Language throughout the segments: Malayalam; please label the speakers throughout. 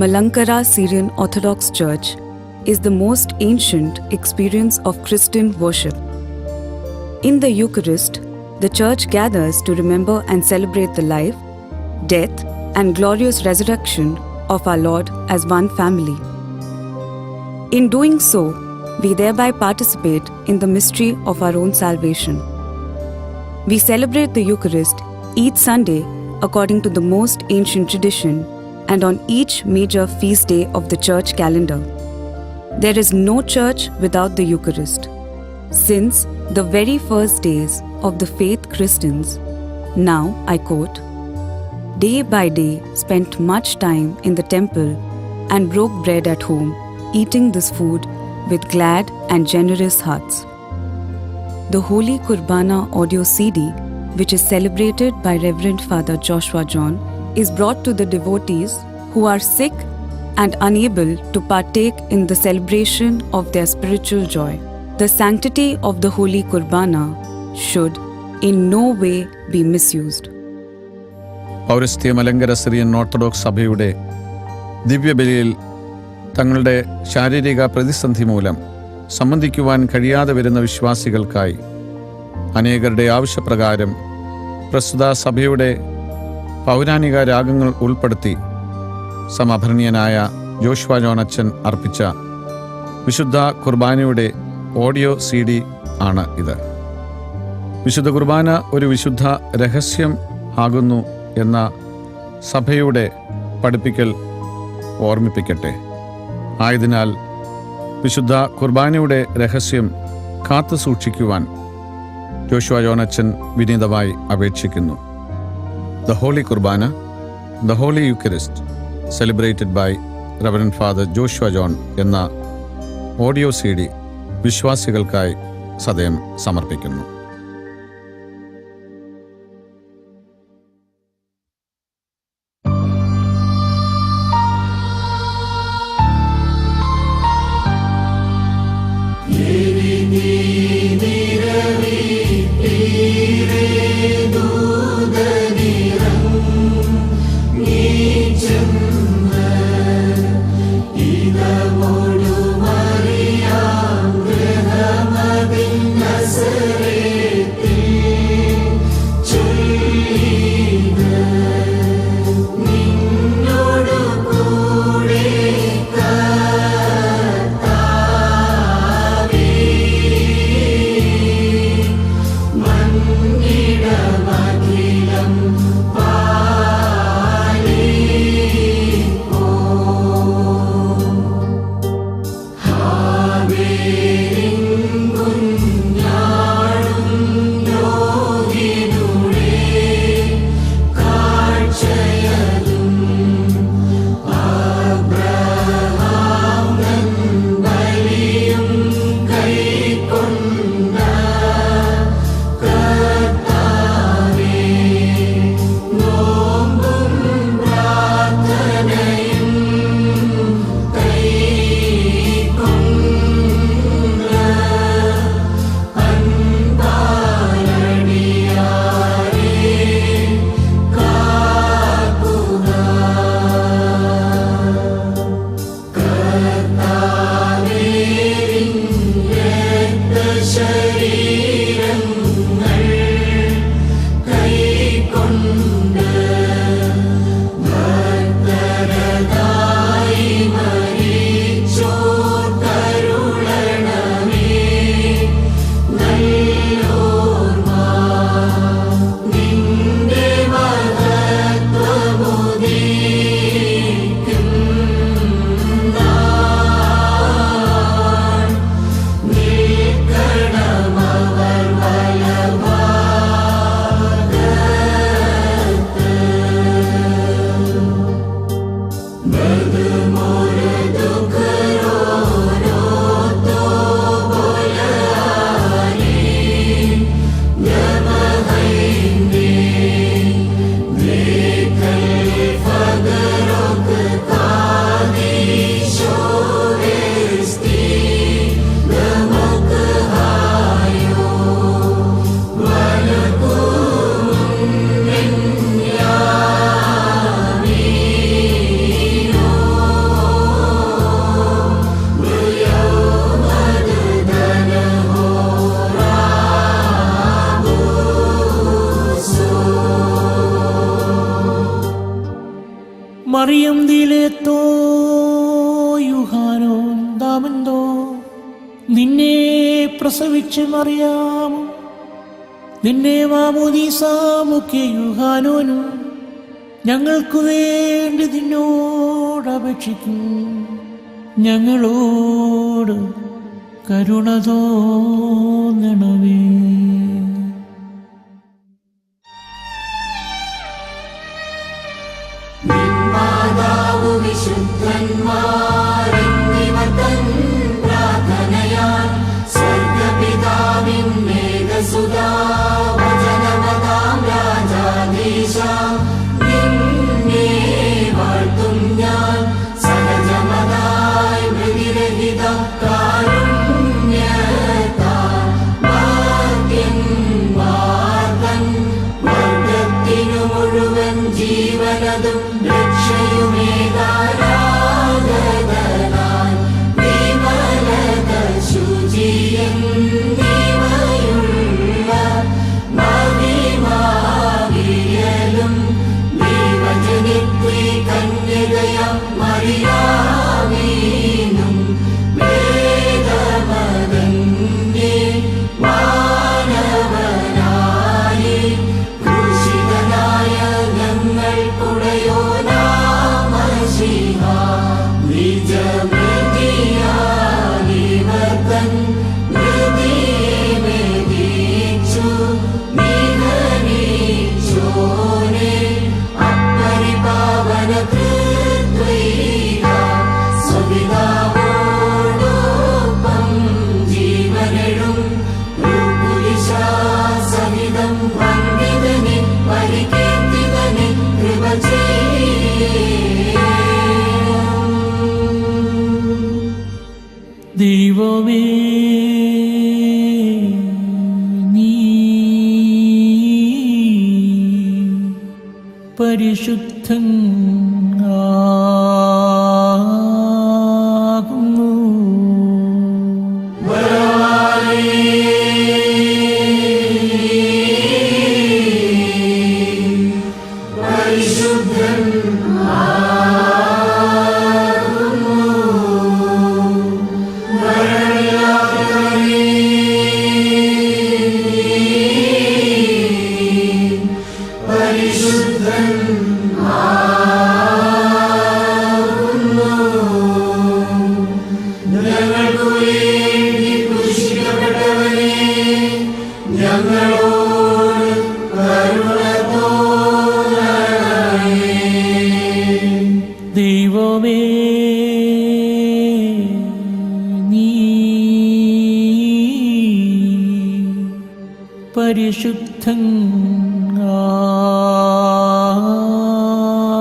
Speaker 1: Malankara Syrian Orthodox Church is the most ancient experience of Christian worship. In the Eucharist, the Church gathers to remember and celebrate the life, death, and glorious resurrection of our Lord as one family. In doing so, we thereby participate in the mystery of our own salvation. We celebrate the Eucharist each Sunday according to the most ancient tradition and on each major feast day of the Church calendar. There is no church without the Eucharist. Since the very first days of the faith, Christians, now I quote, day by day spent much time in the temple and broke bread at home, eating this food with glad and generous hearts. The Holy Kurbana audio CD, which is celebrated by Reverend Father Joshua John, is brought to the devotees who are sick and unable to partake in the celebration of their spiritual joy. The sanctity of the Holy Kurbana should in no way be misused.
Speaker 2: പൗരസ്ത്യ മലങ്കര സിറിയൻ ഓർത്തഡോക്സ് സഭയുടെ ദിവ്യബലിയിൽ തങ്ങളുടെ ശാരീരിക പ്രതിസന്ധി മൂലം സംബന്ധിക്കുവാൻ കഴിയാതെ വരുന്ന വിശ്വാസികൾക്കായി അനേകരുടെ ആവശ്യപ്രകാരം പ്രസ്തുത സഭയുടെ പൗരാണിക രാഗങ്ങൾ ഉൾപ്പെടുത്തി സമാഭരണീയനായ ജോഷുവ ജോൺ അച്ഛൻ അർപ്പിച്ച വിശുദ്ധ കുർബാനയുടെ ഓഡിയോ CD ആണ് ഇത്. വിശുദ്ധ കുർബാന ഒരു വിശുദ്ധ രഹസ്യം ആകുന്നു എന്ന സഭയുടെ പഠിപ്പിക്കൽ ഓർമ്മിപ്പിക്കട്ടെ. ആയതിനാൽ വിശുദ്ധ കുർബാനയുടെ രഹസ്യം കാത്തു സൂക്ഷിക്കുവാൻ ജോഷുവ ജോൺ അച്ഛൻ വിനീതമായി അപേക്ഷിക്കുന്നു. The Holy Kurbana, the Holy Eucharist, celebrated by Reverend Father Joshua John എന്ന ഓഡിയോ CD വിശ്വാസികൾക്കായി സദയം സമർപ്പിക്കുന്നു.
Speaker 3: മറിയം ദിലേത്തോ യുഹാനോ ദാമന്തോ നിന്നെ പ്രസവിച്ച് മറിയാം നിന്നെ മാമോദീസാമുഖ്യ യുഹാനോനും ഞങ്ങൾക്കു വേണ്ടി നിന്നോട് അപേക്ഷിക്കും. ഞങ്ങളോട് കരുണ തോന്നണമേ.
Speaker 4: വിശുദ്ധന്മാരെന്നിവർ തൻ പ്രാർത്ഥനയാൽ സ്വർഗപിതാവിൻ മേഘസുതാ വചനവതാം രാജാധീശ നിന്നെ വാഴ്ത്തും ഞാൻ സഹജമതായി മൃതിരഹിത കാരുണ്യത്താൽ വാർത്തൻ വർഗത്തിനു മുഴുവൻ ജീവനതും രക്ഷയുമേകാരാഗതനായി വിമലത ശുചിയെന്നിവയുള്ള മഹിമാവിയലും ദൈവജനിത്രി കന്യകയാം മറിയാമീനും വേദമതന്യേ മാനവനായി ക്രൂശിതനായ ഞങ്ങൾക്കുടയോനാമശിഹ നിജമൃതിയാലിവർത്തൻ മൃതിമേദിച്ചു നിഹനിച്ചോനെ അപ്പരിപാവന കൃത്വൈക സ്വപിതാവോടൊപ്പം ജീവനെഴും സഹിതം വന്ദിതനെ പരികീർത്തിതനെ കൃപ
Speaker 3: ദൈവമേ നീ പരിശുദ്ധൻ ആകുന്നു. ദൈവമേ നീ പരിശുദ്ധൻ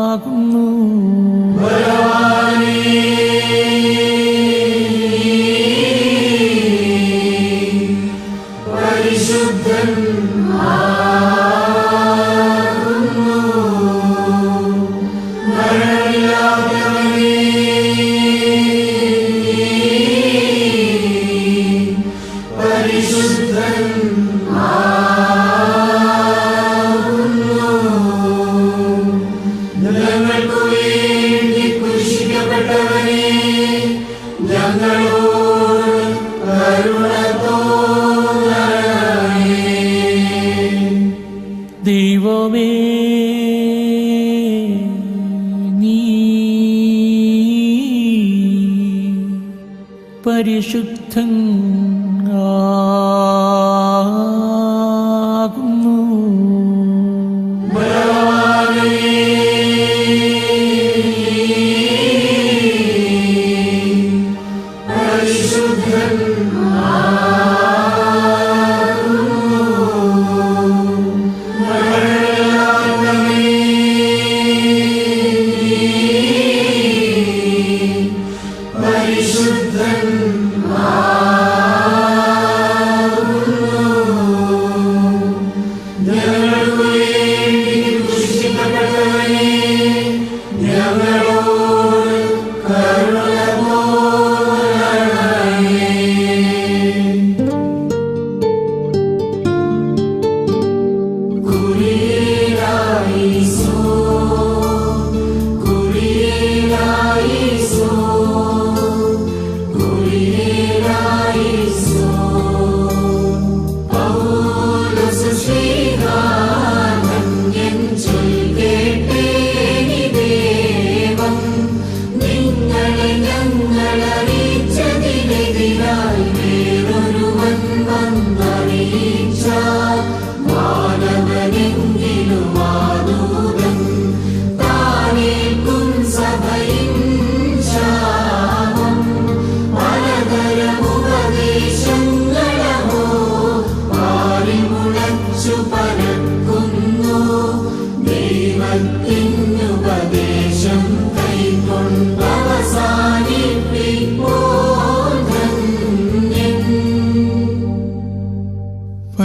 Speaker 3: ആകുന്നു. ദൈവമേ നീ പരിശുദ്ധൻ ആകുന്നു.
Speaker 4: പരിശുദ്ധൻ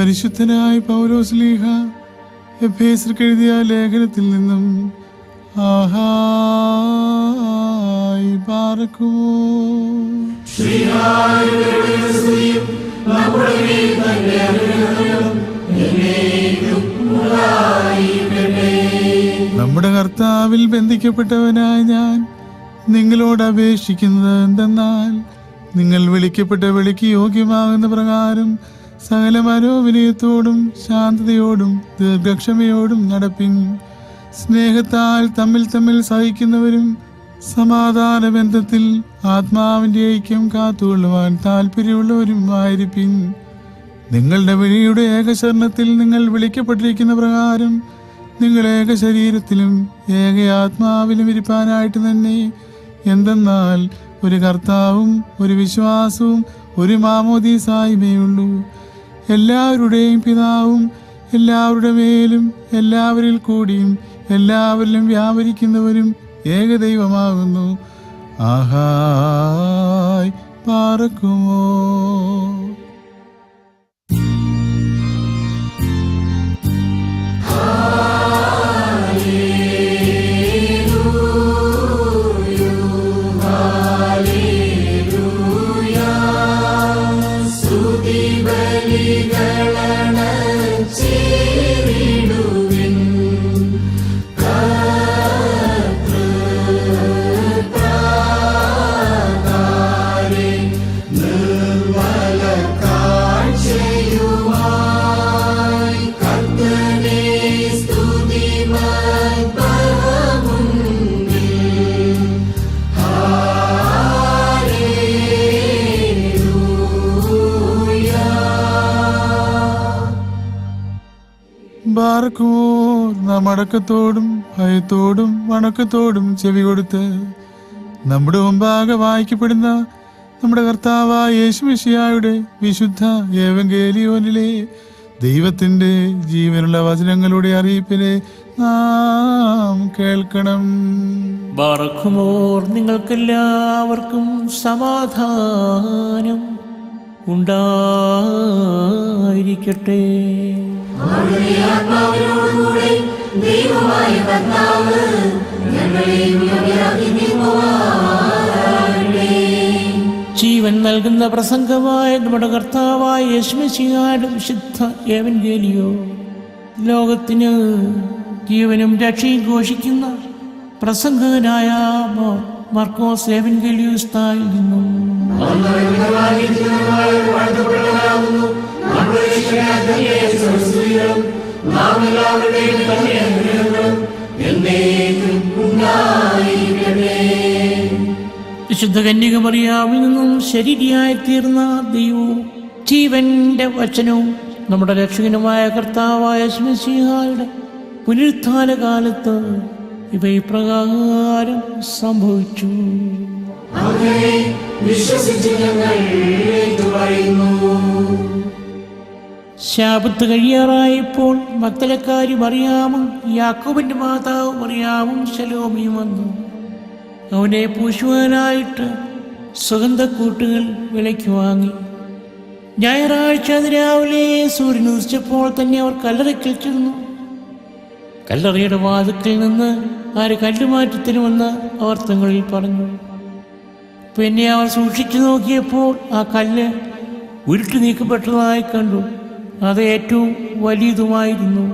Speaker 5: പരിശുദ്ധനായ പൗലോസ്ലീഹ എഫേസ്യർക്ക് എഴുതിയ ലേഖനത്തിൽ നിന്നും ആഹായ് പാർക്കുമോ. നമ്മുടെ കർത്താവിൽ ബന്ധിക്കപ്പെട്ടവനായ ഞാൻ നിങ്ങളോട് അപേക്ഷിക്കുന്നത് എന്തെന്നാൽ, നിങ്ങൾ വിളിക്കപ്പെട്ട വിളിക്ക് യോഗ്യമാകുന്ന പ്രകാരം സകല മനോവിനയത്തോടും ശാന്തതയോടും ദീർഘക്ഷമയോടും നടപ്പിൻ. സ്നേഹത്താൽ തമ്മിൽ തമ്മിൽ സഹിക്കുന്നവരും സമാധാന ബന്ധത്തിൽ ആത്മാവിന്റെ ഐക്യം കാത്തുകൊള്ളുവാൻ താല്പര്യമുള്ളവരും ആയിരിപ്പിൻ. നിങ്ങളുടെ വിളിയുടെ ഏകശരണത്തിൽ നിങ്ങൾ വിളിക്കപ്പെട്ടിരിക്കുന്ന പ്രകാരം നിങ്ങൾ ഏക ശരീരത്തിലും ഏക ആത്മാവിലും ഇരിപ്പാനായിട്ട് തന്നെ. എന്തെന്നാൽ ഒരു കർത്താവും ഒരു വിശ്വാസവും ഒരു മാമോദീസായുമേയുള്ളൂ. എല്ലാവരുടെയും പിതാവും എല്ലാവരുടെ മേലും എല്ലാവരിൽ കൂടിയും എല്ലാവരിലും വ്യാപരിക്കുന്നവരും ഏകദൈവമാകുന്നു. ആഹായ് പാർക്കുമോ. നാം അടക്കത്തോടും ഭയത്തോടും വണക്കത്തോടും ചെവി കൊടുത്ത് നമ്മുടെ മുമ്പാകെ വായിക്കപ്പെടുന്ന നമ്മുടെ കർത്താവായ യേശുമിശിഹായുടെ വിശുദ്ധ ഏവങ്കേലിയോനിലെ ദൈവത്തിന്റെ ജീവനുള്ള വചനങ്ങളുടെ അറിയിപ്പിനെ നാം കേൾക്കണം.
Speaker 3: ബാറക്കുമോർ, നിങ്ങൾക്കെല്ലാവർക്കും സമാധാനം ഉണ്ടായിരിക്കട്ടെ. ജീവൻ നൽകുന്ന പ്രസംഗമായ നമ്മുടെ കർത്താവായ യേശുമിശിഹായുടെ വിശുദ്ധ ഏവങ്കേലിയോ, ലോകത്തിന് ജീവനും രക്ഷയും ഘോഷിക്കുന്ന പ്രസംഗകനായ മർക്കോസ് ഏവങ്കേലിയോസ്തായിൽ നിന്നും. വിശുദ്ധ കന്യക മറിയാമിൽ നിന്നും ശരീരിയായി തീർന്ന ദൈവവും ജീവന്റെ വചനവും നമ്മുടെ രക്ഷകനുമായ കർത്താവായ യേശുമിശിഹായുടെ പുനരുത്ഥാന കാലത്ത് ഇവ ഇപ്രകാരം സംഭവിച്ചു. ശാബത്ത് കഴിയാറായപ്പോൾ മഗ്ദലക്കാരി മറിയാമും യാക്കോബിന്റെ മാതാവ് മറിയാമും ശലോമിയും വന്നു. അവനെ പൂശുവാനായിട്ട് സുഗന്ധക്കൂട്ടുകൾ വിലയ്ക്ക് വാങ്ങി. ഞായറാഴ്ച അതിരാവിലെ സൂര്യൻ ഉദിച്ചപ്പോൾ തന്നെ അവർ കല്ലറയ്ക്കൽ ചെന്നു. കല്ലറയുടെ വാതിക്കൽ നിന്ന് ആര് കല്ലുമാറ്റത്തിനുമെന്ന് അവർ തങ്ങളിൽ പറഞ്ഞു. പിന്നെ അവർ സൂക്ഷിച്ചു നോക്കിയപ്പോൾ ആ കല്ല് ഉരുട്ടി നീക്കപ്പെട്ടതായി കണ്ടു. അത് ഏറ്റവും വലിയതുമായിരുന്നു.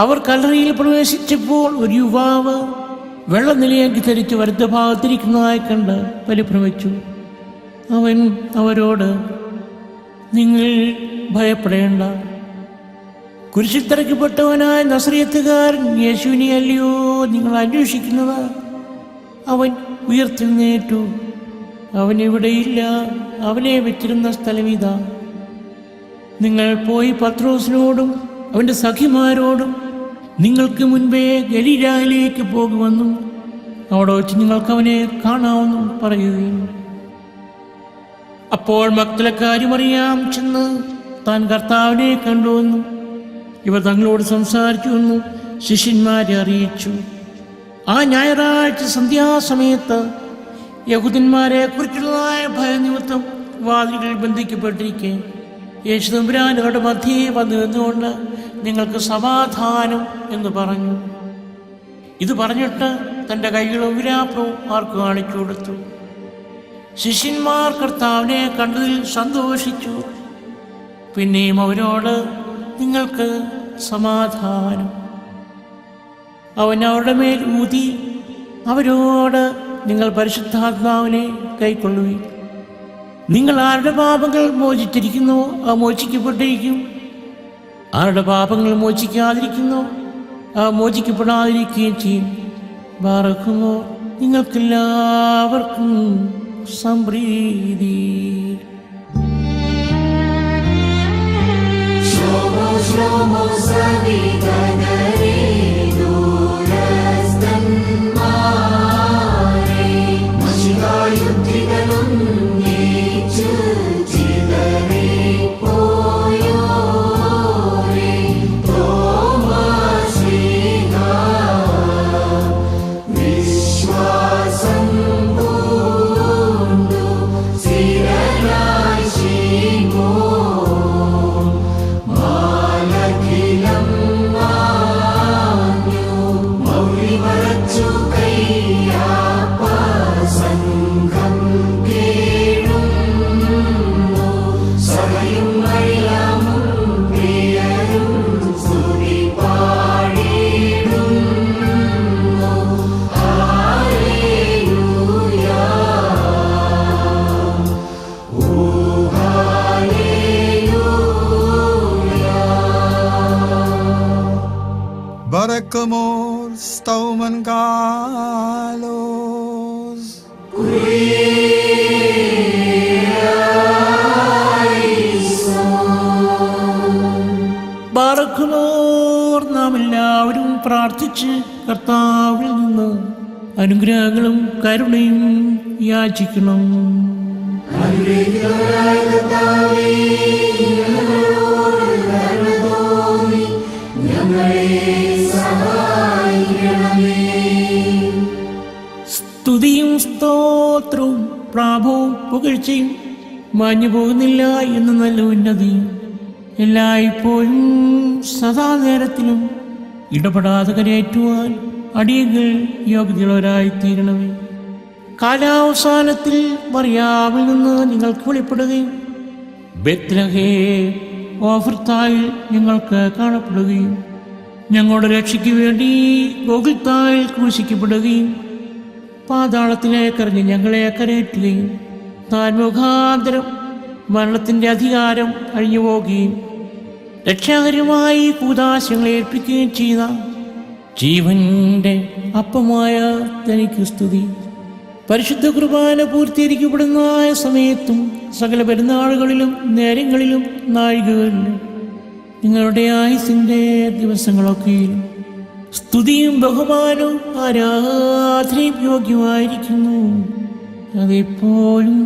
Speaker 3: അവർ കല്ലറയിൽ പ്രവേശിച്ചപ്പോൾ ഒരു യുവാവ് വെള്ളനിലയാക്കി ധരിച്ച് വലതുഭാഗത്തിരിക്കുന്നതായി കണ്ട് പരിഭ്രമിച്ചു. അവൻ അവരോട്, നിങ്ങൾ ഭയപ്പെടേണ്ട, കുരിശിൽ തറയ്ക്കപ്പെട്ടവനായ നസറിയത്തുകാരൻ യേശുവിനെ അല്ലയോ നിങ്ങൾ അന്വേഷിക്കുന്നത്? അവൻ ഉയർത്തെഴുന്നേറ്റു. അവൻ ഇവിടെയില്ല. അവനെ വെച്ചിരുന്ന സ്ഥലം ഇതാ. നിങ്ങൾ പോയി പത്രോസിനോടും അവൻ്റെ സഖിമാരോടും നിങ്ങൾക്ക് മുൻപേ ഗലീലായിലേക്ക് പോകുമെന്നും അവിടെ വെച്ച് നിങ്ങൾക്ക് അവനെ കാണാമെന്നും പറയുകയും. അപ്പോൾ മഗ്ദലക്കാരി മറിയാം ചെന്ന് താൻ കർത്താവിനെ കണ്ടുവെന്നും ഇവർ തങ്ങളോട് സംസാരിച്ചുവെന്നും ശിഷ്യന്മാരെ അറിയിച്ചു. ആ ഞായറാഴ്ച സന്ധ്യാസമയത്ത് യഹൂദന്മാരെ കുറിച്ചുള്ളതായ ഭയനിമിത്തം വാതിലുകൾ ബന്ധിക്കപ്പെട്ടിരിക്കെ യേശുതമ്പുരാനോട് മധ്യേ വന്നു നിന്നുകൊണ്ട് നിങ്ങൾക്ക് സമാധാനം എന്ന് പറഞ്ഞു. ഇത് പറഞ്ഞിട്ട് തൻ്റെ കൈകളും വിലാപ്പവും ആർക്ക് കാണിച്ചു കൊടുത്തു. ശിഷ്യന്മാർ കർത്താവിനെ കണ്ടതിൽ സന്തോഷിച്ചു. പിന്നെയും അവരോട് നിങ്ങൾക്ക് സമാധാനം. അവൻ അവരുടെ മേൽ ഊതി അവരോട് നിങ്ങൾ പരിശുദ്ധാത്മാവിനെ കൈക്കൊള്ളുകയും നിങ്ങൾ ആരുടെ പാപങ്ങൾ മോചിച്ചിരിക്കുന്നോ ആ മോചിക്കപ്പെട്ടിരിക്കും, ആരുടെ പാപങ്ങൾ മോചിക്കാതിരിക്കുന്നോ ആ മോചിക്കപ്പെടാതിരിക്കുകയും ചെയ്യും. ബാറക്കുമോ നിങ്ങൾക്കെല്ലാവർക്കും സംപ്രീതി.
Speaker 4: श्लोमो सवितदरे दूरस्तन्मारे मशिकायुद्धिगलुन्नीचु चिदरे पोयोरे तोमाश्रीगा विश्वासं पून्दु सिरयाय श्रीमो
Speaker 5: Barakamor Stauman Galos.
Speaker 3: ബാറക്കുമോർ നാം എല്ലാവരും പ്രാർത്ഥിച്ച് കർത്താവിൽ നിന്ന് അനുഗ്രഹങ്ങളും കരുണയും യാചിക്കണം. സ്തുതിയും സ്തോത്രവും പ്രാഭവും പുകഴ്ചയും മാഞ്ഞു പോകുന്നില്ല എന്ന നല്ല ഉന്നതിയും എല്ലായ്പ്പോഴും സദാനേരത്തിലും ഇടപെടാതെ കരയേറ്റുവാൻ അടിയങ്ങൾ യോഗ്യതയുള്ളവരായിത്തീരണമേ. കാലാവസാനത്തിൽ മറിയാമിൽ നിന്ന് നിങ്ങൾക്ക് വെളിപ്പെടുകയും ബെത്ലഹേം ഓഫർത്തായിൽ ഞങ്ങൾക്ക് കാണപ്പെടുകയും ഞങ്ങളുടെ രക്ഷയ്ക്ക് വേണ്ടി ഗോകുൽത്തായിൽ ക്രൂശിക്കപ്പെടുകയും പാതാളത്തിലേക്കെറിഞ്ഞ് ഞങ്ങളെ കരയേറ്റുകയും താൻ മുഖാന്തരം മരണത്തിൻ്റെ അധികാരം അഴിഞ്ഞു പോവുകയും രക്ഷാകരമായി കൂദാശങ്ങളെ ഏൽപ്പിക്കുകയും ചെയ്ത ജീവന്റെ അപ്പമായ തനിക്ക് സ്തുതി. പരിശുദ്ധ കുർബാന പൂർത്തീകരിക്കപ്പെടുന്ന സമയത്തും സകല പെരുന്നാളുകളിലും നേരങ്ങളിലും നാഴികകളിലും നിങ്ങളുടെ ആയുസിൻ്റെ ദിവസങ്ങളൊക്കെയും സ്തുതിയും ബഹുമാനവും ആരാധനയും യോഗ്യമായിരിക്കുന്നു. അതെപ്പോഴും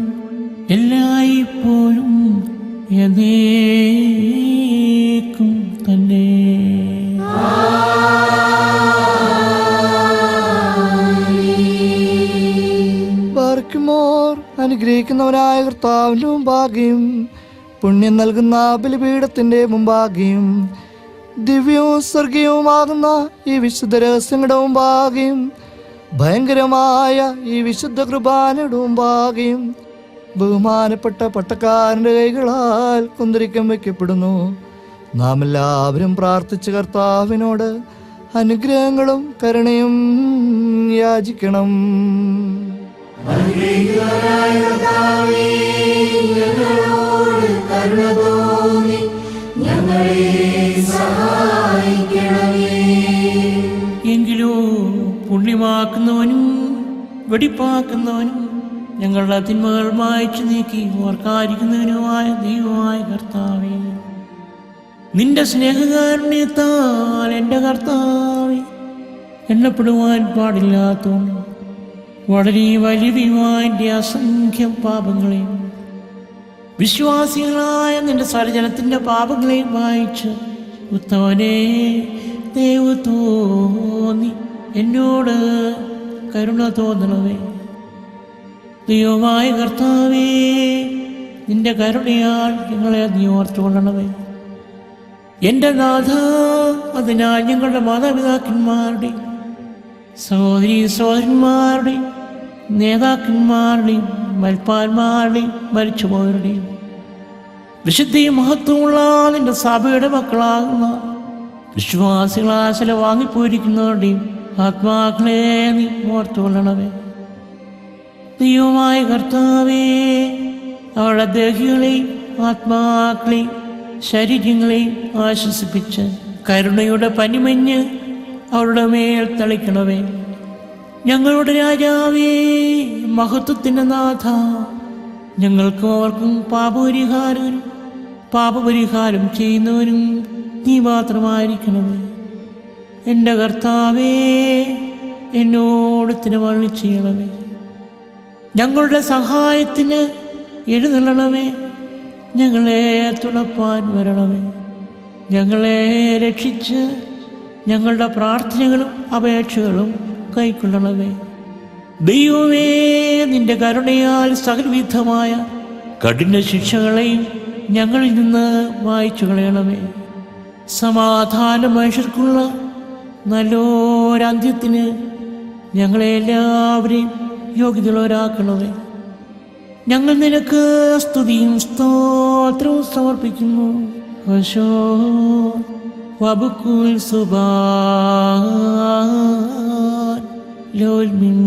Speaker 3: എല്ലായ്പ്പോഴും എന്നേക്കും തന്നെ.
Speaker 6: ബാർക്കുമോർ അനുഗ്രഹിക്കുന്നവനായ കർത്താവിൻ്റെ മുമ്പാകെയും പുണ്യം നൽകുന്ന ബലിപീഠത്തിൻ്റെ മുമ്പാകെയും ദിവ്യവും സ്വർഗീയവുമാകുന്ന ഈ വിശുദ്ധ രഹസ്യങ്ങളുടെ മുമ്പാകെയും ഭയങ്കരമായ ഈ വിശുദ്ധ കുർബാനയുടെ മുമ്പാകെയും ബഹുമാനപ്പെട്ട പട്ടക്കാരൻ്റെ കൈകളാൽ കുന്തിരിക്കം വയ്ക്കപ്പെടുന്നു. നാം എല്ലാവരും പ്രാർത്ഥിച്ച കർത്താവിനോട് അനുഗ്രഹങ്ങളും കരുണയും യാചിക്കണം.
Speaker 3: എങ്കിലോ പുണ്യമാക്കുന്നവനും വെടിപ്പാക്കുന്നവനും ഞങ്ങളുടെ തിന്മകൾ മായ്ച്ചു നീക്കി ഓർക്കാതിരിക്കുന്നതിനുമായ ദൈവമായ കർത്താവേ, നിന്റെ സ്നേഹകാരുണ്യത്താൽ എൻ്റെ കർത്താവേ എണ്ണപ്പെടുവാൻ പാടില്ലാത്തോണ്ട് വളരെ വലിയതുമായ അസംഖ്യം പാപങ്ങളെയും വിശ്വാസികളായ നിന്റെ സർജനത്തിൻ്റെ പാപങ്ങളെയും വായിച്ച് ഉത്തമനെ ദൈവം തോന്നി എന്നോട് കരുണ തോന്നണമേ. ദൈവമായ കർത്താവേ, നിന്റെ കരുണയാൽ ഞങ്ങളെ നീ ഓർത്തുകൊള്ളണമേ. എൻ്റെ നാഥ, അതിനാൽ ഞങ്ങളുടെ മാതാപിതാക്കന്മാരുടെയും സഹോദരീ സഹോദരന്മാരുടെയും നേതാക്കന്മാരുടെയും മൽപ്പാന്മാരുടെയും മരിച്ചുപോയവരുടെയും വിശുദ്ധിയും മഹത്വമുള്ള നിന്റെ സഭയുടെ മക്കളാകുന്ന വിശ്വാസികളാശല വാങ്ങിപ്പോയിരിക്കുന്നവരുടെയും ആത്മാക്കളെ നീ ഓർത്തുകൊള്ളണമേ. ദൈവമായ കർത്താവേ, അവരുടെ ദേഹികളെയും ആത്മാക്കളെയും ശരീരങ്ങളെയും ആശ്വസിപ്പിച്ച് കരുണയുടെ പനിമഞ്ഞ് അവരുടെ മേൽ തളിക്കണമേ. ഞങ്ങളുടെ രാജാവേ, മഹത്വത്തിൻ്റെ നാഥ, ഞങ്ങൾക്കും അവർക്കും പാപപരിഹാരം ചെയ്യുന്നവനും നീ മാത്രമായിരിക്കണമേ. എൻ്റെ കർത്താവേ, എന്നോട് തിരുമറി ചെയ്യണമേ. ഞങ്ങളുടെ സഹായത്തിന് എഴുന്നള്ളണമേ. ഞങ്ങളെ തുണപ്പാൻ വരണമേ. ഞങ്ങളെ രക്ഷിച്ച് ഞങ്ങളുടെ പ്രാർത്ഥനകളും അപേക്ഷകളും കൈക്കൊള്ളണമേ. ദൈവമേ, നിന്റെ കരുണയാൽ സകലവിധമായ കഠിന ശിക്ഷകളെയും ഞങ്ങളിൽ നിന്ന് മായ്ച്ചു കളയണമേ. സമാധാന മനുഷ്യർക്കുള്ള നല്ലൊരന്ത്യത്തിന് ഞങ്ങളെ എല്ലാവരെയും യോഗ്യതയുള്ളവരാക്കണമേ. ഞങ്ങൾ നിനക്ക് സ്തുതിയും സ്തോത്രവും സമർപ്പിക്കുന്നു. ഹോശോ വബുക്കുൽ സുബാൻ ലോൽമിൻ.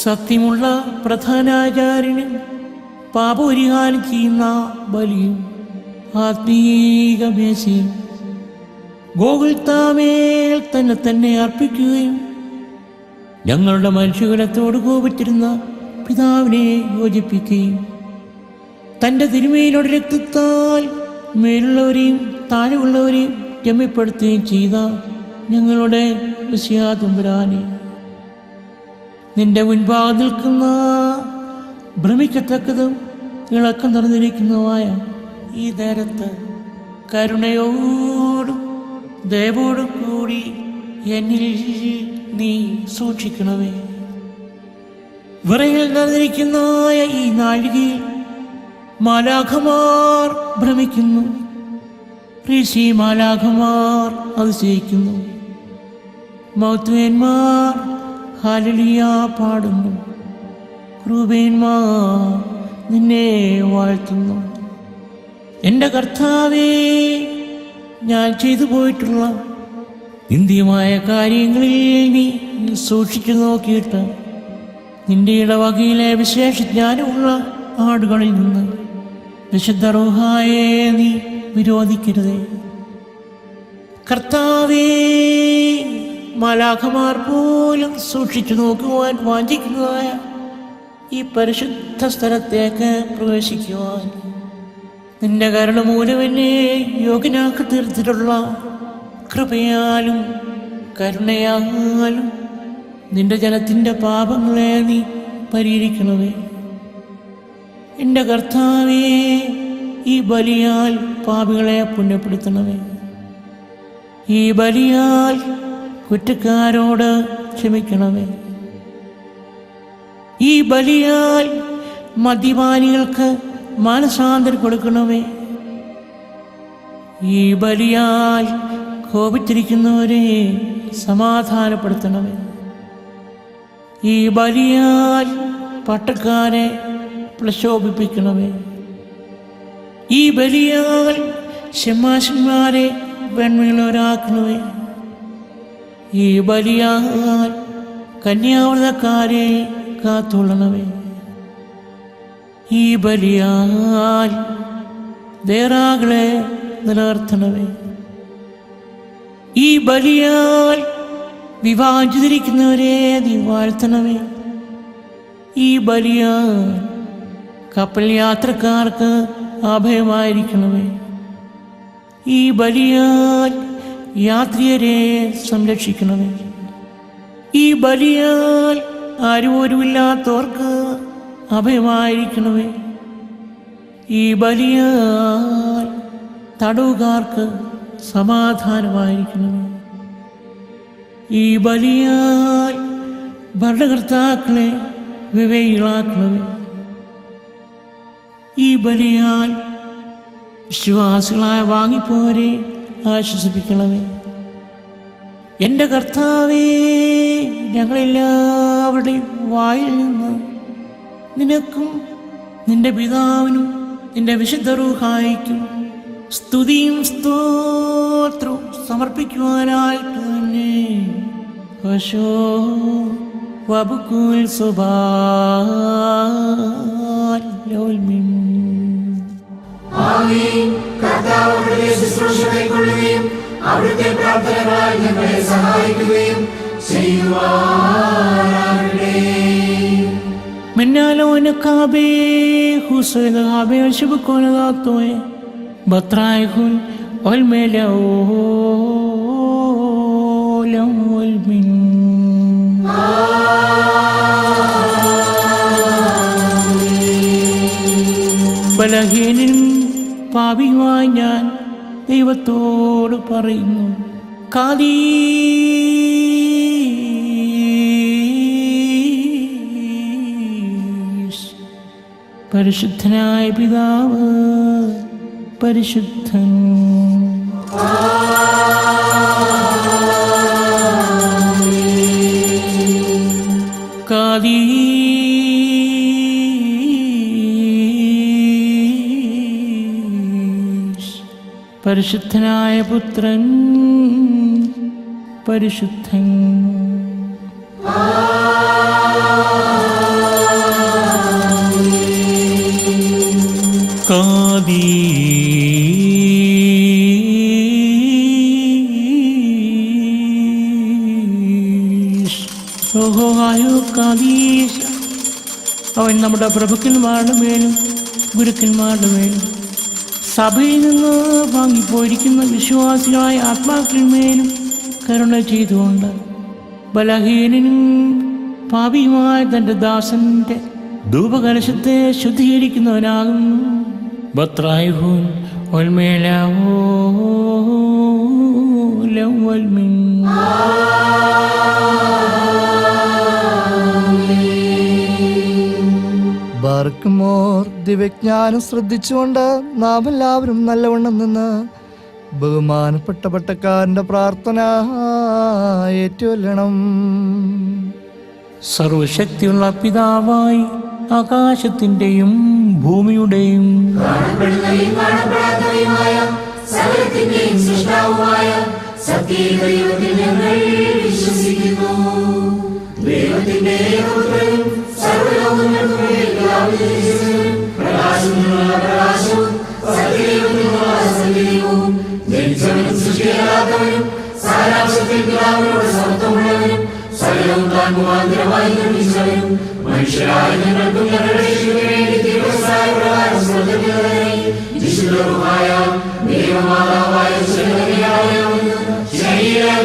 Speaker 3: സത്യമുള്ള പ്രധാനാചാര്യനും പാപപരിഹാരം ചെയ്യുന്ന ബലിയും ആത്മീക മേശയും ഗോകുൽത്താമേൽ തന്നെ അർപ്പിക്കുകയും ഞങ്ങളുടെ മനുഷ്യകുലത്തോട് കോപിച്ചിരുന്ന പിതാവിനെ യോജിപ്പിക്കുകയും തൻ്റെ തിരുമേനിയുടെ രക്തത്താൽ മേലുള്ളവരെയും താഴെയുള്ളവരെയും രമ്യപ്പെടുത്തുകയും ചെയ്ത ഞങ്ങളുടെ വിശ്വാതമ്പുരാനെ, നിന്റെ മുൻപാകെ നിൽക്കുന്ന ഭ്രമിക്കത്തക്കതും ഇളക്കം നിറഞ്ഞിരിക്കുന്നതുമായ ഈ നേരത്ത് കരുണയോടും ദയവോടും കൂടി എന്നിൽ നീ സൂക്ഷിക്കണമേ. വിറയിൽ നിറഞ്ഞിരിക്കുന്ന ഈ നാഴികയിൽ മാലാഖമാർ ഭ്രമിക്കുന്നു, ഋഷി മാലാഖമാർ അതിശയിക്കുന്നു, മൗത്വേന്മാർ ഹല്ലേലൂയ പാടുന്നു, ക്രൂബേന്മാർ നിന്നെ വാഴ്ത്തുന്നു. എൻ്റെ കർത്താവേ, ഞാൻ ചെയ്തു പോയിട്ടുള്ള നിന്ദ്യമായ കാര്യങ്ങളിൽ നീ സൂക്ഷിച്ചു നോക്കിയിട്ട് നിന്റെ ഇടവകയിലെ വിശേഷ ജ്ഞാനമുള്ള ആടുകളിൽ നിന്ന് വിശുദ്ധ റൂഹായെ നീ വിരോധിക്കരുതേ. കർത്താവേ, മാലാഖമാർ പോലും സൂക്ഷിച്ചു നോക്കുവാൻ വാഞ്ചിക്കുന്നതായ ഈ പരിശുദ്ധ സ്ഥലത്തേക്ക് പ്രവേശിക്കുവാൻ നിന്റെ കരുണ മൂലം എന്നെ യോഗ്യനാക്കി തീർത്തിട്ടുള്ള കൃപയാലും കരുണയാലും നിന്റെ ജനത്തിൻ്റെ പാപങ്ങളെ നീ പരിഹരിക്കണമേ. എൻ്റെ കർത്താവേ, ഈ ബലിയാൽ പാപികളെ പുണ്യപ്പെടുത്തണമേ. ഈ ബലിയാൽ കുറ്റക്കാരോട് ക്ഷമിക്കണമേ. ഈ ബലിയാൽ മദ്യപാനികൾക്ക് മാനസാന്തരം കൊടുക്കണമേ. ഈ ബലിയാൽ കോപിച്ചിരിക്കുന്നവരെ സമാധാനപ്പെടുത്തണമേ. ഈ ബലിയാൽ പട്ടക്കാരെ പ്രശോഭിപ്പിക്കണമേ. ഈ ബലിയാൽ ശമാശന്മാരെ വെണ്മയുള്ളവരാക്കണമേ. ഈ ബലിയാൽ കന്യാവ്രതക്കാരെ കാത്തുകൊള്ളണമേ. ഈ ബലിയാൽ ദേറാകളെ നിലനിർത്തണമേ. ഈ ബലിയാൽ വിവാഹിതരിക്കുന്നവരെ നീ വാഴ്ത്തണമേ. ഈ ബലിയാൽ കപ്പൽ യാത്രക്കാർക്ക് അഭയമായിരിക്കണമേ. ഈ ബലിയാൽ യാത്രികരെ സംരക്ഷിക്കണമേ. ഈ ബലിയാൽ ആരുപോലുമില്ലാത്തവർക്ക് അഭയമായിരിക്കണമേ. ഈ ബലിയാൽ തടവുകാർക്ക് സമാധാനമായിരിക്കണമേ. ഈ ബലിയാൽ ഭരണകർത്താക്കളെ വിവേകികളാക്കണമേ. ഈ ബലിയാൽ വിശ്വാസികളായ വാങ്ങിപ്പോരെ ആശ്വസിപ്പിക്കണമേ. എൻ്റെ കർത്താവേ, ഞങ്ങളെല്ലാവരുടെയും വായിൽ നിന്ന് നിനക്കും നിന്റെ പിതാവിനും നിന്റെ വിശുദ്ധ റൂഹായിക്കും സ്തുതിയും സ്തോത്രവും സമർപ്പിക്കുവാനായിട്ട് തന്നെ വബുക്കുൽ സുബാലോൽമിൻ.
Speaker 4: ആമീൻ. കർത്താവ് അവിടുത്തെ ശുശ്രൂഷ കൈക്കൊള്ളുകയും അവിടുത്തെ പ്രാർത്ഥനകളാൽ ഞങ്ങളെ സഹായിക്കുകയും ചെയ്യുവാനാകട്ടെ.
Speaker 3: Menalo kabe husoy da kabe shibu kono da toy batray hun ol melo ol min ബലഹീനൻ പാപിയുമായ ഞാൻ ദൈവത്തോട് പറയുന്നു, പരിശുദ്ധനായ പിതാവ് പരിശുദ്ധൻ. പരിശുദ്ധനായ പുത്രൻ പരിശുദ്ധൻ. അവൻ നമ്മുടെ പ്രഭുക്കന്മാരുടെ മേലും ഗുരുക്കന്മാരുടെ മേലും സഭയിൽ നിന്ന് വാങ്ങിപ്പോയിരിക്കുന്ന വിശ്വാസികളായ ആത്മാക്കളിന്മേലും കരുണ ചെയ്തുകൊണ്ട് ബലഹീനനും പാപിയുമായ തൻ്റെ ദാസന്റെ ധൂപകലശത്തെ ശുദ്ധീകരിക്കുന്നവനാകുന്നു. ബത്രായിഹൂൻ ഒൽമേലാവോൽമിൻ.
Speaker 6: ബാർക്കുമോർ ദിവ്യജ്ഞാനം ശ്രദ്ധിച്ചുകൊണ്ട് നാം എല്ലാവരും നല്ലവണ്ണം നിന്ന് ബഹുമാനപ്പെട്ട പട്ടക്കാരന്റെ പ്രാർത്ഥന ഏറ്റുകൊള്ളണം.
Speaker 3: സർവശക്തിയുള്ള പിതാവായി ആകാശത്തിന്റെയും ഭൂമിയുടെയും
Speaker 4: സകലത്തിന്റെയും സൃഷ്ടാവുമായ സത്യദൈവത്തിൽ ഞങ്ങൾ വിശ്വസിക്കുന്നു. ദൈവത്തിന്റെ ഏകപുത്രനും സർവ്വലോകങ്ങൾക്കും പ്രകാശത്തിനുള്ള പ്രകാശവും സത്യദൈവത്തിനുള്ള സത്യദൈവവും ജനിച്ചവനും സൃഷ്ടിയാകാത്തവനും സാരാംശത്തിൽ പിതാവിനോട് സമത്വമുള്ളവനും സകലവും താൻ മുഖാന്തരമായി നിർമ്മിച്ചവനും മനുഷ്യരായ ഞങ്ങൾക്കും ഞങ്ങളുടെ രക്ഷയ്ക്കും വേണ്ടി ദിവസായ പ്രകാരം സ്വർഗ്ഗത്തിലിറങ്ങി വിശുദ്ധവുമായ ദൈവമാതാവായ ശരീരമായി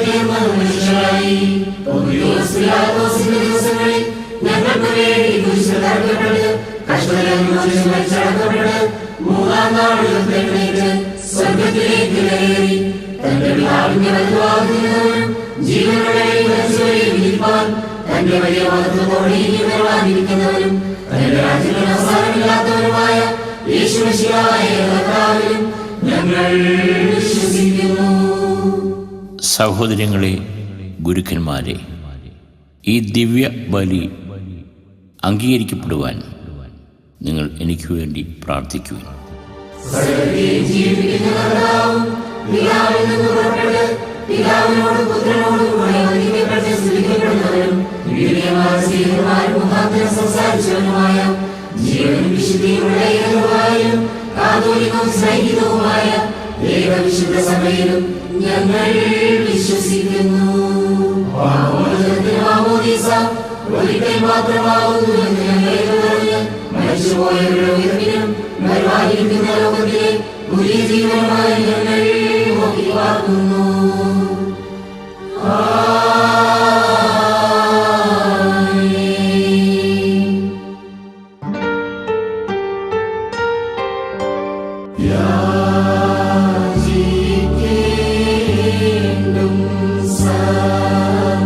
Speaker 4: തീർന്ന മനുഷ്യരായി പൊന്തിയോസ് പിലാത്തോസിന്റെ ദിവസങ്ങളിൽ ഞങ്ങൾക്ക് വേണ്ടി കുരിശിൽ തറയ്ക്കപ്പെട്ട് കഷ്ടതയനുഭവിച്ച് മരിച്ചടക്കപ്പെട്ട് മൂന്നാം നാൾ ഉയർത്തെഴുന്നേറ്റ് സ്വർഗ്ഗത്തിലേക്ക് കയറി തന്റെ പിതാവിന്റെ വലതുഭാഗത്തിരുന്നവനും ജീവനുടെ മരിച്ചവരെയും വിധിപ്പാൻ തന്റെ വലിയ മഹത്വത്തോടെ വരാനിരിക്കുന്നവരും തന്റെ രാജ്യത്തിന് അവസാനമില്ലാത്തവരുമായ യേശുമിശിഹായ കർത്താവിലും ഞങ്ങൾ വിശ്വസിക്കുന്നു.
Speaker 7: സഹോദരങ്ങളെ, ഗുരുക്കന്മാരെ, ഈ ദിവ്യ ബലി അംഗീകരിക്കപ്പെടുവാൻ നിങ്ങൾ എനിക്ക് വേണ്ടി പ്രാർത്ഥിക്കുക.
Speaker 4: പിതാവിനോട് പുത്രനോട് കൂടെ വന്ദിക്കപ്പെട്ട് സ്തുതിക്കപ്പെടുന്നവരും സംസാരിച്ചവനുമായ ജീവനും വിശുദ്ധിയുള്ള ഏകവായും കാതോലികവും സൈനികവുമായ ഏകവിശുദ്ധ സഭയിലും ഞങ്ങൾ വിശ്വസിക്കുന്നു. ഒരിക്കൽ മാത്രമാകുന്നു എന്ന് ഞങ്ങൾ പറഞ്ഞ് മരിച്ചുപോയവരുടെ ഉയർപ്പിനും വരുവാനിരിക്കുന്ന ലോകത്തിലെ പുതിയ ജീവനുമായി ഞങ്ങൾ നോക്കി പാർക്കുന്നു. യാചിക്കേണ്ടും സഹായം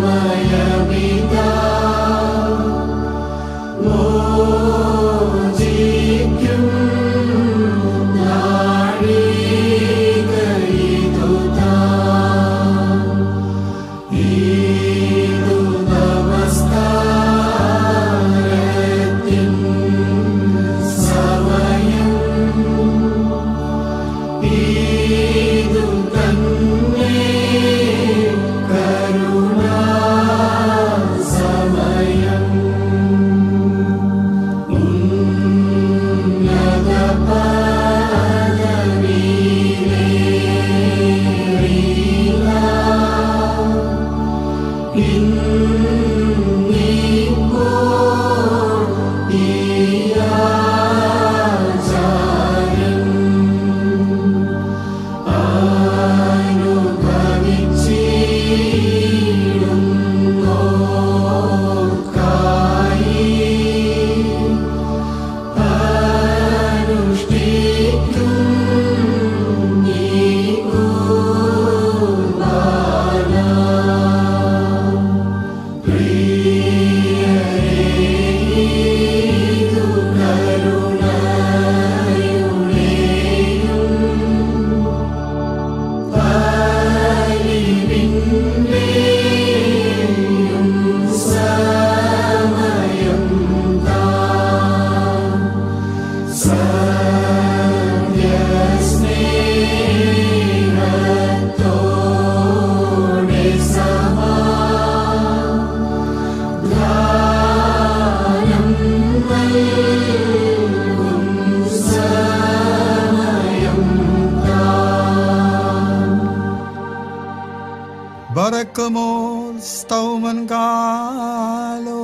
Speaker 5: Barakmor stauman kalos.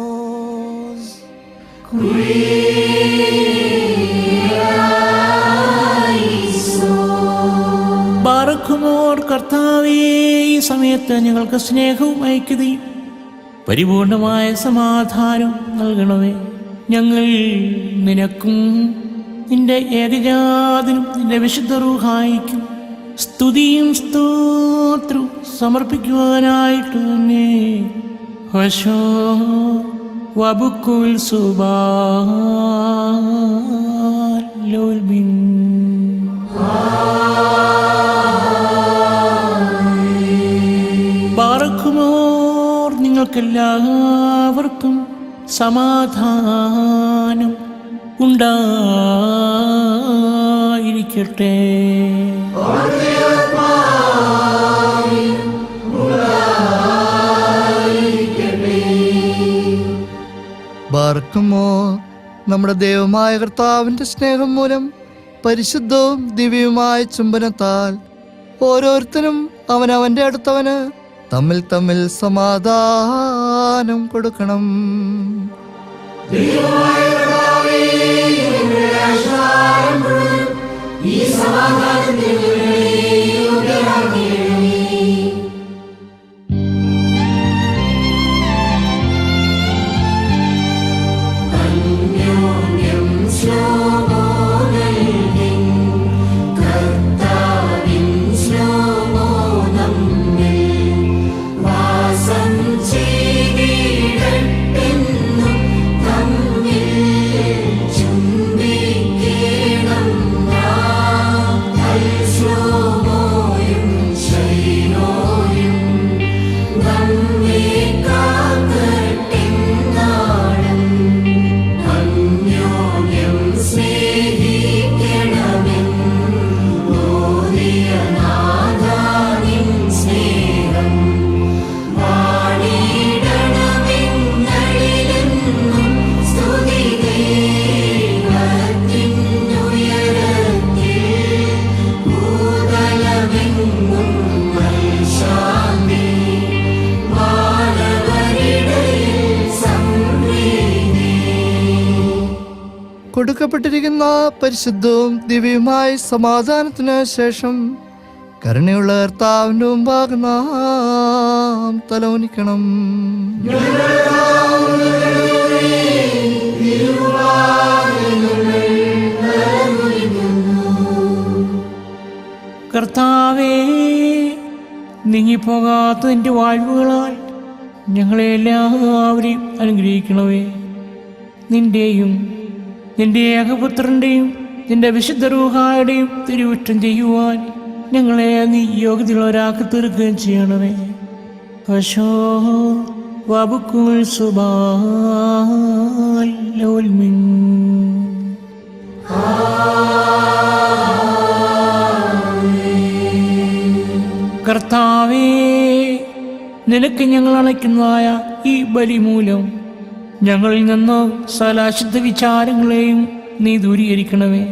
Speaker 3: ബാറക്കുമോർ കർത്താവേ, ഈ സമയത്ത് ഞങ്ങൾക്ക് സ്നേഹവും ഐക്യതയും പരിപൂർണമായ സമാധാനം നൽകണമേ. ഞങ്ങൾ നിനക്കും നിന്റെ ഏകജാതനും നിന്റെ വിശുദ്ധ റൂഹായിക്കും സ്തുതിയും സ്തോത്രവും സമർപ്പിക്കുവാനായിട്ട് തന്നെ ഹോശോ വബുക്കുൽ സുബാലോൽമിൻ. ബാറക്കുമോർ നിങ്ങൾക്കെല്ലാവർക്കും സമാധാനം ഉണ്ടായിരിക്കട്ടെ.
Speaker 6: ബാർക്കുമോ നമ്മുടെ ദൈവമായ കർത്താവിന്റെ സ്നേഹം മൂലം പരിശുദ്ധവും ദിവ്യവുമായ ചുംബനത്താൽ ഓരോരുത്തരും അവനവന്റെ അടുത്തവന് തമ്മിൽ തമ്മിൽ സമാധാനം കൊടുക്കണം. കൊടുക്കപ്പെട്ടിരിക്കുന്ന പരിശുദ്ധവും ദിവ്യവുമായ സമാധാനത്തിന് ശേഷം കരുണയുള്ള കർത്താവിന്റെ മുമ്പാകെ നാം തലവനിക്കണം.
Speaker 3: കർത്താവേ, നീങ്ങിപ്പോകാത്ത നിന്റെ വാഴ്വുകളാൽ ഞങ്ങളെ എല്ലാവരെയും അനുഗ്രഹിക്കണമേ. നിന്റെയും നിന്റെ ഏകപുത്രന്റെയും നിന്റെ വിശുദ്ധ റൂഹായുടെയും തിരുവുറ്റം ചെയ്യുവാൻ ഞങ്ങളെ നീ യോഗ്യതയുള്ളവരാക്കി തീർക്കുകയും ചെയ്യണമേ. ഹോശോ വബുക്കുൽ സുബാലോൽമിൻ. കർത്താവേ, നിനക്ക് ഞങ്ങൾ അണയ്ക്കുന്നതായ ഈ ബലി മൂലം ഞങ്ങളിൽ നിന്ന് സകല അശുദ്ധ വിചാരങ്ങളെയും നീ ദൂരീകരിക്കണമേ.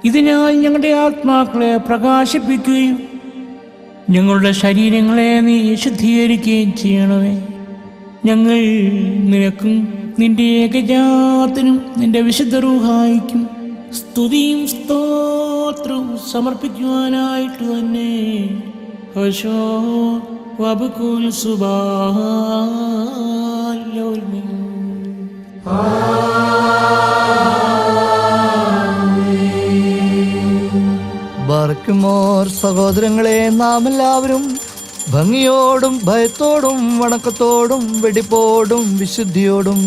Speaker 3: ഇതിനാൽ ഞങ്ങളുടെ ആത്മാക്കളെ പ്രകാശിപ്പിക്കുകയും ഞങ്ങളുടെ ശരീരങ്ങളെ നീ ശുദ്ധീകരിക്കുകയും ചെയ്യണമേ. ഞങ്ങൾ നിനക്കും നിന്റെ ഏകജാതനും നിന്റെ വിശുദ്ധ റൂഹായിക്കും സ്തുതിയും സ്തോത്രവും സമർപ്പിക്കുവാനായിട്ട് തന്നെ ഹോശോ വബുക്കുൽ സുബാലോൽമിൻ.
Speaker 6: ബാർക്കുമോർ സഹോദരങ്ങളെ, നാം എല്ലാവരും ഭംഗിയോടും ഭയത്തോടും വണക്കത്തോടും വെടിപ്പോടും വിശുദ്ധിയോടും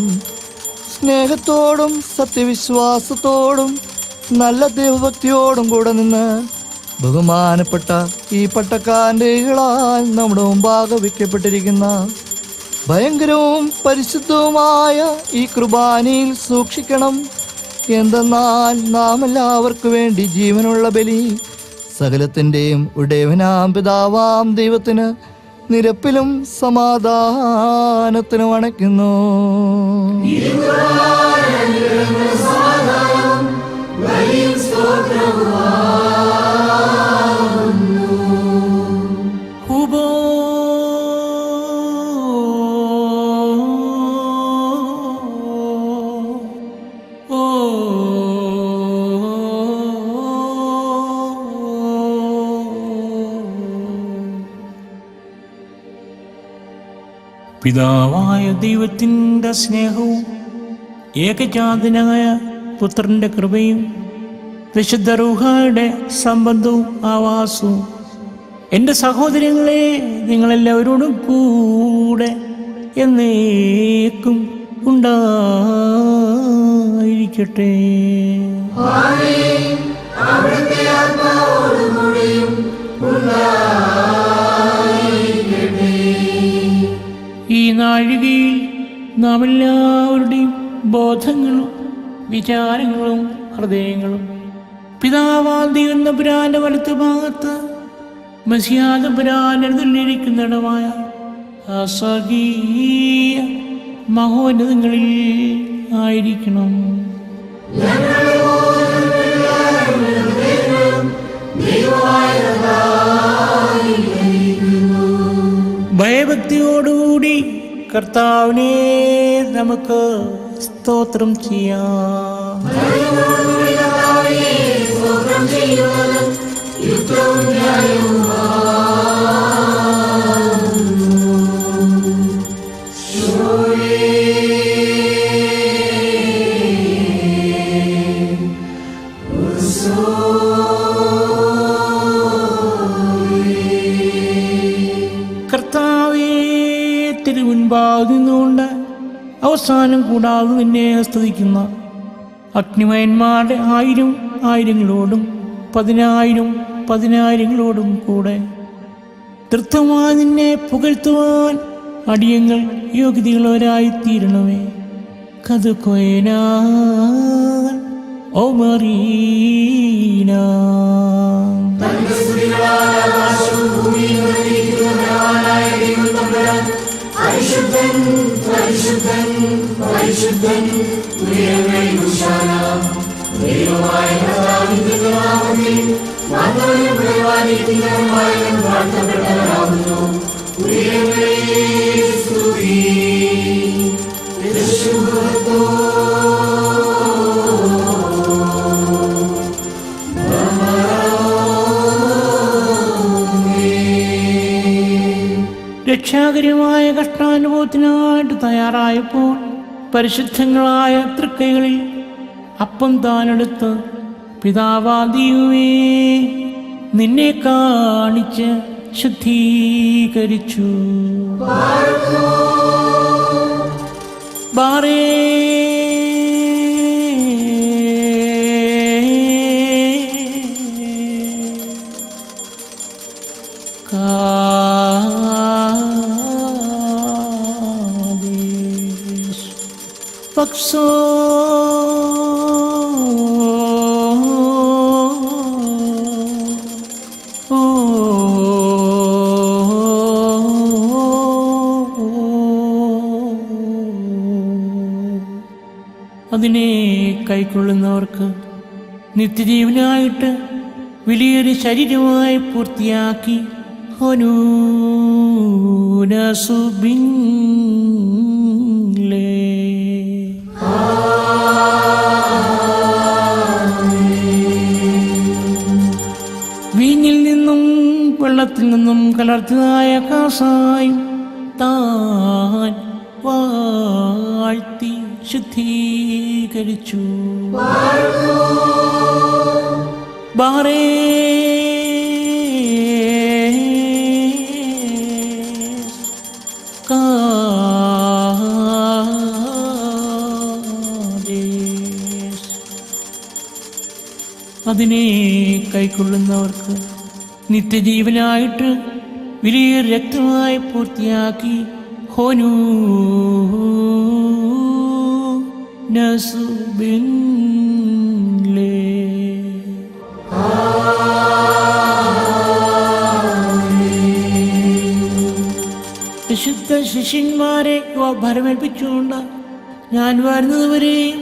Speaker 6: സ്നേഹത്തോടും സത്യവിശ്വാസത്തോടും നല്ല ദൈവഭക്തിയോടും കൂടെ നിന്ന് ബഹുമാനപ്പെട്ട ഈ പട്ടക്കാരൻ്റെ കൈകളാൽ നമ്മുടെ മുമ്പാകെ വയ്ക്കപ്പെട്ടിരിക്കുന്ന ഭയങ്കരവും പരിശുദ്ധവുമായ ഈ കുർബാനയിൽ സൂക്ഷിക്കണം. എന്തെന്നാൽ നാം എല്ലാവർക്കു വേണ്ടി ജീവനുള്ള ബലി സകലത്തിൻ്റെയും ഉടയവനാം പിതാവാം ദൈവത്തിന് നിരപ്പിലും സമാധാനത്തിനും അണയ്ക്കുന്നു.
Speaker 3: പിതാവായ ദൈവത്തിൻ്റെ സ്നേഹവും ഏകജാതനായ പുത്രൻ്റെ കൃപയും വിശുദ്ധ റൂഹായുടെ സംബന്ധവും ആവാസവും എൻ്റെ സഹോദരങ്ങളെ നിങ്ങളെല്ലാവരോടും കൂടെ എന്നേക്കും ഉണ്ടായിരിക്കട്ടെ. ഈ നാഴികയിൽ നാം എല്ലാവരുടെയും ബോധങ്ങളും വിചാരങ്ങളും ഹൃദയങ്ങളും പിതാവാം ദൈവം തമ്പുരാന്റെ വലത്ത് ഭാഗത്ത് മസിഹാ തമ്പുരാന്റെ എഴുന്നള്ളിയിരിക്കുന്നിടമായ അസ്വർഗീയ മഹോന്നതങ്ങളിൽ ആയിരിക്കണം. ഭയഭക്തിയോടുകൂടി കർത്താവിനെ നമുക്ക് സ്തോത്രം ചെയ്യാം. കർത്താവേ, തിരുമുൻപാകെ നിന്നുകൊണ്ട് അവസാനം കൂടാതെ നിന്നെ സ്തുതിക്കുന്ന അഗ്നിമയന്മാരുടെ 1000 ആയിരങ്ങളോടും 10,000 10,000ങ്ങളോടും കൂടെ തൃത്വമായി നിന്നെ പുകഴ്ത്തുവാൻ അടിയങ്ങൾ യോഗ്യതയുള്ളവരായിത്തീരണമേ. കതുകൊയനാൻ ഓമറീന
Speaker 4: പരിശുദ്ധൻ പരിശുദ്ധൻ പരിശുദ്ധൻ ദൈവമായ കർത്താവിന്റെ നാമത്തിൽ വന്നവനും പരിപാലിക്കുന്നവനുമായവൻ വാഴ്ത്തപ്പെട്ടവനാകുന്നു. സ്തുതി
Speaker 3: രക്ഷാകരമായ കഷ്ടാനുഭവത്തിനായിട്ട് തയ്യാറായപ്പോൾ പരിശുദ്ധങ്ങളായ തൃക്കൈകളിൽ അപ്പം താനെടുത്ത് പിതാവാദിയുമേ നിന്നെ കാണിച്ച് ശുദ്ധീകരിച്ചു. ബാറേ പക്സോ അതിനെ കൈക്കൊള്ളുന്നവർക്ക് നിത്യജീവനായിട്ട് വലിയൊരു ശരീരമായി പൂർത്തിയാക്കി വീഞ്ഞിൽ നിന്നും വെള്ളത്തിൽ നിന്നും കലർത്തിയതായ കാസായും താൻ വാഴ്ത്തി ശുദ്ധീകരിച്ചു. ബാറേ അതിനെ കൈക്കൊള്ളുന്നവർക്ക് നിത്യജീവനായിട്ട് വലിയ രക്തമായി പൂർത്തിയാക്കി ഹോനു നസുബിൻലേ. വിശുദ്ധ ശിഷ്യന്മാരെ ഭരമേൽപ്പിച്ചുകൊണ്ട് ഞാൻ വരുന്നതുവരെയും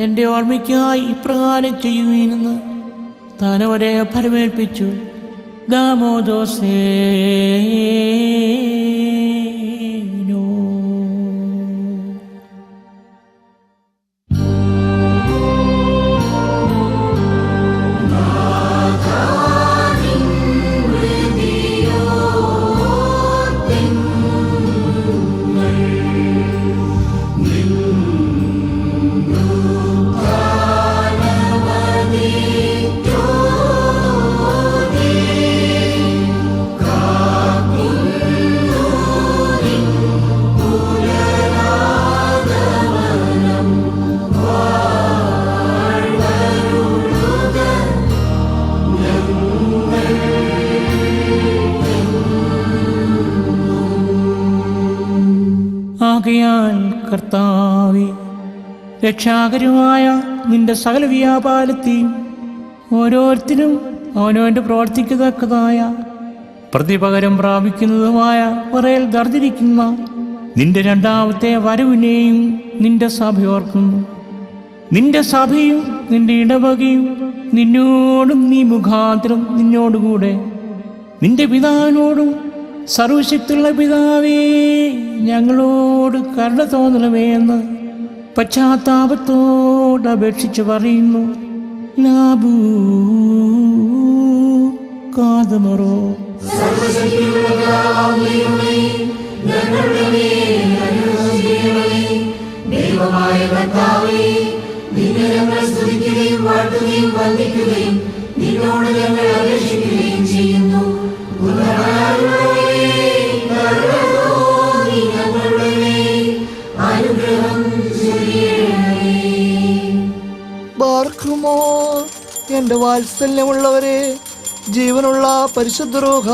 Speaker 3: എൻ്റെ ഓർമ്മയ്ക്കായി ഇപ്രകാരം ചെയ്യുവീനെന്ന് താനവരെ ഫലമേൽപ്പിച്ചു. ദാമോദോസേനോ. ആകയാൽ കർത്താവേ, രക്ഷാകരമായ നിന്റെ സകല വ്യാപാരത്തെയും ഓരോരുത്തരും അവനവൻ്റെ പ്രവർത്തിക്കത്തക്കതായ പ്രതിപകരം പ്രാപിക്കുന്നതുമായ പറയൽ ദർദിരിക്കുന്ന നിന്റെ രണ്ടാമത്തെ വരവിനെയും നിന്റെ സഭ ഓർക്കുന്നു. നിന്റെ സഭയും നിന്റെ ഇടവകയും നിന്നോടും നീ മുഖാന്തരം നിന്നോടുകൂടെ നിന്റെ പിതാവിനോടും സർവശക്തിയുള്ള പിതാവേ, ഞങ്ങളോട് കരുണ തോന്നണമേ എന്ന് പശ്ചാത്താപത്തോട് അപേക്ഷിച്ച് പറയുന്നു. ലാബൂ കാതമറോ.
Speaker 4: ദൈവമായ കർത്താവേ, നിന്നെ ഞങ്ങൾ സ്തുതിക്കുകയും വാഴ്ത്തുകയും വന്ദിക്കുകയും നിന്നോട് ഞങ്ങൾ അപേക്ഷിക്കുകയും ചെയ്യുന്നു. അനുഗ്രഹം
Speaker 6: ബാർക്കുമോ എൻ്റെ വാത്സല്യമുള്ളവരെ, ജീവനുള്ള പരിശുദ്ധ റൂഹ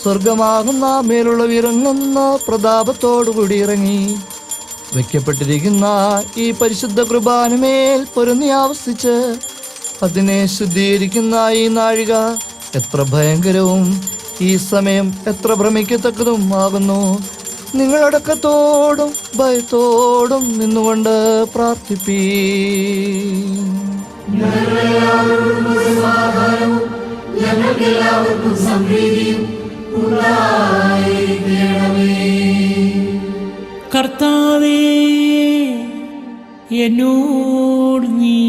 Speaker 6: സ്വർഗമാകുന്ന മേലുള്ള ഇറങ്ങുന്ന പ്രതാപത്തോടുകൂടി ഇറങ്ങി വയ്ക്കപ്പെട്ടിരിക്കുന്ന ഈ പരിശുദ്ധ കൃപാനുമേൽ പൊരുന്നി ആവസിച്ച് അതിനെ ശുദ്ധീകരിക്കുന്ന ഈ നാഴിക എത്ര ഭയങ്കരവും ഈ സമയം എത്ര ഭ്രമിക്കത്തക്കതും ആകുന്നു. നിങ്ങളടക്കത്തോടും ഭയത്തോടും നിന്നുകൊണ്ട് പ്രാർത്ഥിപ്പീ.
Speaker 4: ഞങ്ങൾക്കെല്ലാവർക്കും സംപ്രീതിയും
Speaker 3: കർത്താവേ, എന്നോട് നീ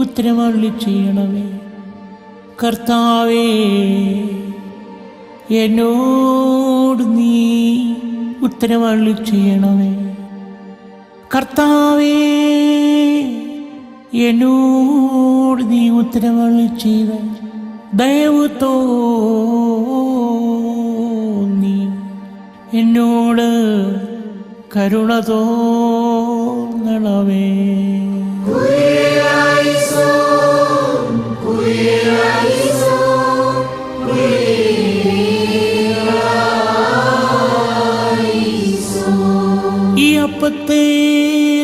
Speaker 3: ഉത്തരമരുളി ചെയ്യണമേ. കർത്താവേ, എന്നോട് നീ ഉത്തരമരുളി ചെയ്യണമേ. കർത്താവേ, എന്നോട് നീ ഉത്തരമരുളി ചെയ്ത ദയവ് തോന്നി എന്നോട് കരുണ തോന്നണമേ. ഈ അപ്പത്തെ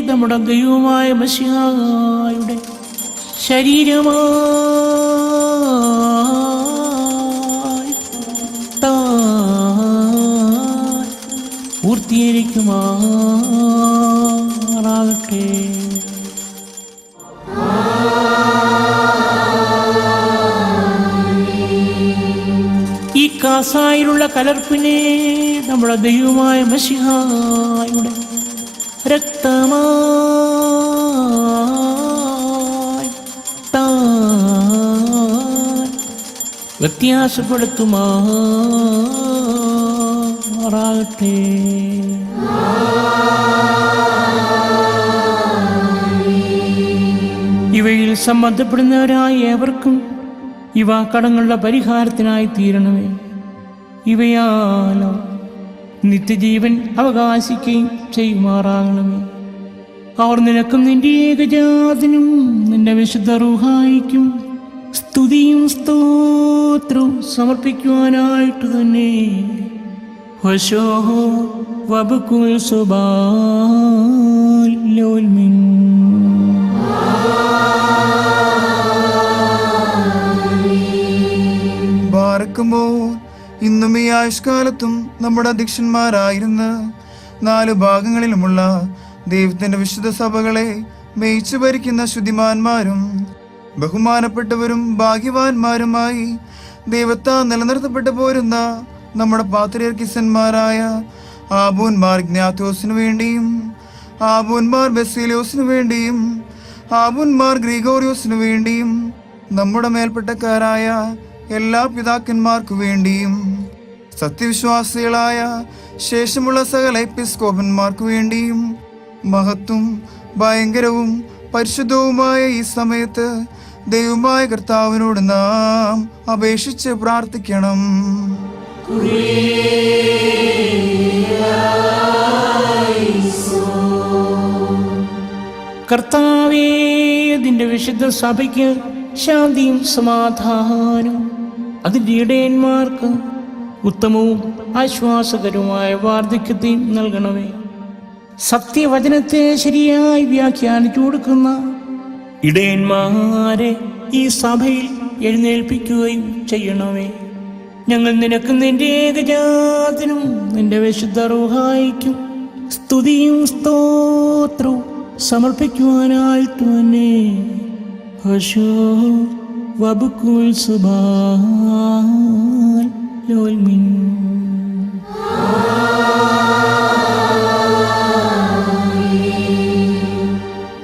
Speaker 3: നമ്മുടെ ദൈവമായ മശിഹായുടെ ശരീരമായി പൂർത്തീകരിക്കുമാറാകട്ടെ. ഈ കാസായിലുള്ള കലർപ്പിനെ നമ്മുടെ ദൈവമായ മശിഹായുടെ രക്തമായി വ്യത്യാസപ്പെടുത്തുമാറാകട്ടെ. ഇവയിൽ സംബന്ധപ്പെടുന്നവരായ ഏവർക്കും ഇവ കടങ്ങളുടെ പരിഹാരത്തിനായി തീരണമേ. ഇവയാലോ നിത്യജീവൻ അവകാശിക്കുകയും ചെയ്യുമാറാകണമേ. അവർ നിനക്കും നിന്റെ ഏകജാതനും നിന്റെ വിശുദ്ധ റൂഹായിക്കും സ്തുതിയും സ്തോത്രവും സമർപ്പിക്കുവാനായിട്ട് തന്നെ വശോഹോ വബുക്കുൽ സുബാലോൽമിൻ.
Speaker 5: ബാറക്കുമ്പോൾ ഇന്നും ഈ ആയുഷ്കാലത്തും നമ്മുടെ അധ്യക്ഷന്മാരായിരുന്ന 4 ഭാഗങ്ങളിലുമുള്ള ദൈവത്തിന്റെ വിശുദ്ധ സഭകളെ മേയിച്ചു ഭരിക്കുന്ന ശുദ്ധിമാന്മാരും ബഹുമാനപ്പെട്ടവരും ഭാഗ്യവാന്മാരുമായി ദൈവത്താൽ നിലനിർത്തപ്പെട്ടു പോരുന്ന നമ്മുടെ പാത്രിയർക്കിസന്മാരായ ആബൂന്മാർ ഇഗ്നാത്യോസിനു വേണ്ടിയും ആബൂന്മാർ ബസേലിയോസിനു വേണ്ടിയും ആബൂന്മാർ ഗ്രിഗോറിയോസിനു വേണ്ടിയും നമ്മുടെ മേൽപ്പെട്ടക്കാരായ എല്ലാ പിതാക്കന്മാർക്കു വേണ്ടിയും സത്യവിശ്വാസികളായ ശേഷമുള്ള സകല എപ്പിസ്കോപ്പന്മാർക്കു വേണ്ടിയും മഹത്വം ഭയങ്കരവും പരിശുദ്ധവുമായ ഈ സമയത്ത് ദൈവമായ കർത്താവിനോട് നാം അപേക്ഷിച്ച് പ്രാർത്ഥിക്കണം.
Speaker 3: കർത്താവേ, അതിൻ്റെ വിശുദ്ധ സഭയ്ക്ക് ശാന്തിയും സമാധാനവും അതിൻ്റെ ഇടയന്മാർക്ക് ഉത്തമവും ആശ്വാസകരവുമായ വാർദ്ധക്യത്തെയും നൽകണമേ. സത്യവചനത്തെ ശരിയായി വ്യാഖ്യാനിച്ചു കൊടുക്കുന്ന ഇടയന്മാരെ ഈ സഭയിൽ എഴുന്നേൽപ്പിക്കുകയും ചെയ്യണമേ. ഞങ്ങൾ നിനക്ക് നിന്റെ ഏകജാതനും നിന്റെ വിശുദ്ധ റൂഹായിക്കും സ്തുതിയും സ്തോത്രവും സമർപ്പിക്കുവാനായിട്ട് തന്നെ ഹശോ വബുക്കുൽ സുബാൻ ലോൽമിൻ.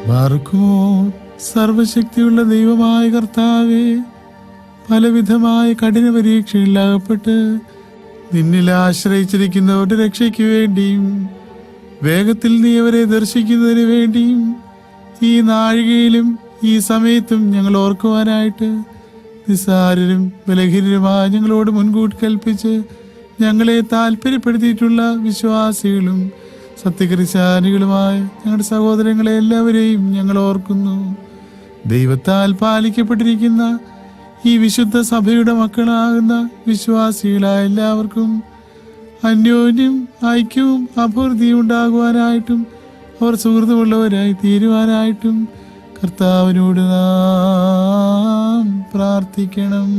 Speaker 8: ബാർക്കുമോ സർവശക്തിയുള്ള ദൈവമായ കർത്താവേ, പലവിധമായ കഠിന പരീക്ഷയിൽ അകപ്പെട്ട് നിന്നിൽ ആശ്രയിച്ചിരിക്കുന്നവരുടെ രക്ഷയ്ക്ക് വേണ്ടിയും വേഗത്തിൽ നീ അവരെ ദർശിക്കുന്നതിന് വേണ്ടിയും ഈ നാഴികയിലും ഈ സമയത്തും ഞങ്ങൾ ഓർക്കുവാനായിട്ട് നിസ്സാരരും ബലഹീനരുമായ ഞങ്ങളോട് മുൻകൂട്ടി കൽപ്പിച്ച് ഞങ്ങളെ താല്പര്യപ്പെടുത്തിയിട്ടുള്ള വിശ്വാസികളും സത്യക്രിസ്ത്യാനികളുമായ ഞങ്ങളുടെ സഹോദരങ്ങളെ എല്ലാവരെയും ഞങ്ങൾ ഓർക്കുന്നു. ദൈവത്താൽ പാലിക്കപ്പെട്ടിരിക്കുന്ന ഈ വിശുദ്ധ സഭയുടെ മക്കളാകുന്ന വിശ്വാസികളായ എല്ലാവർക്കും അന്യോന്യം ഐക്യവും അഭിവൃദ്ധിയും ഉണ്ടാകുവാനായിട്ടും അവർ സുഹൃത്തുമുള്ളവരായി തീരുവാനായിട്ടും കർത്താവിനോട് നാം പ്രാർത്ഥിക്കണം.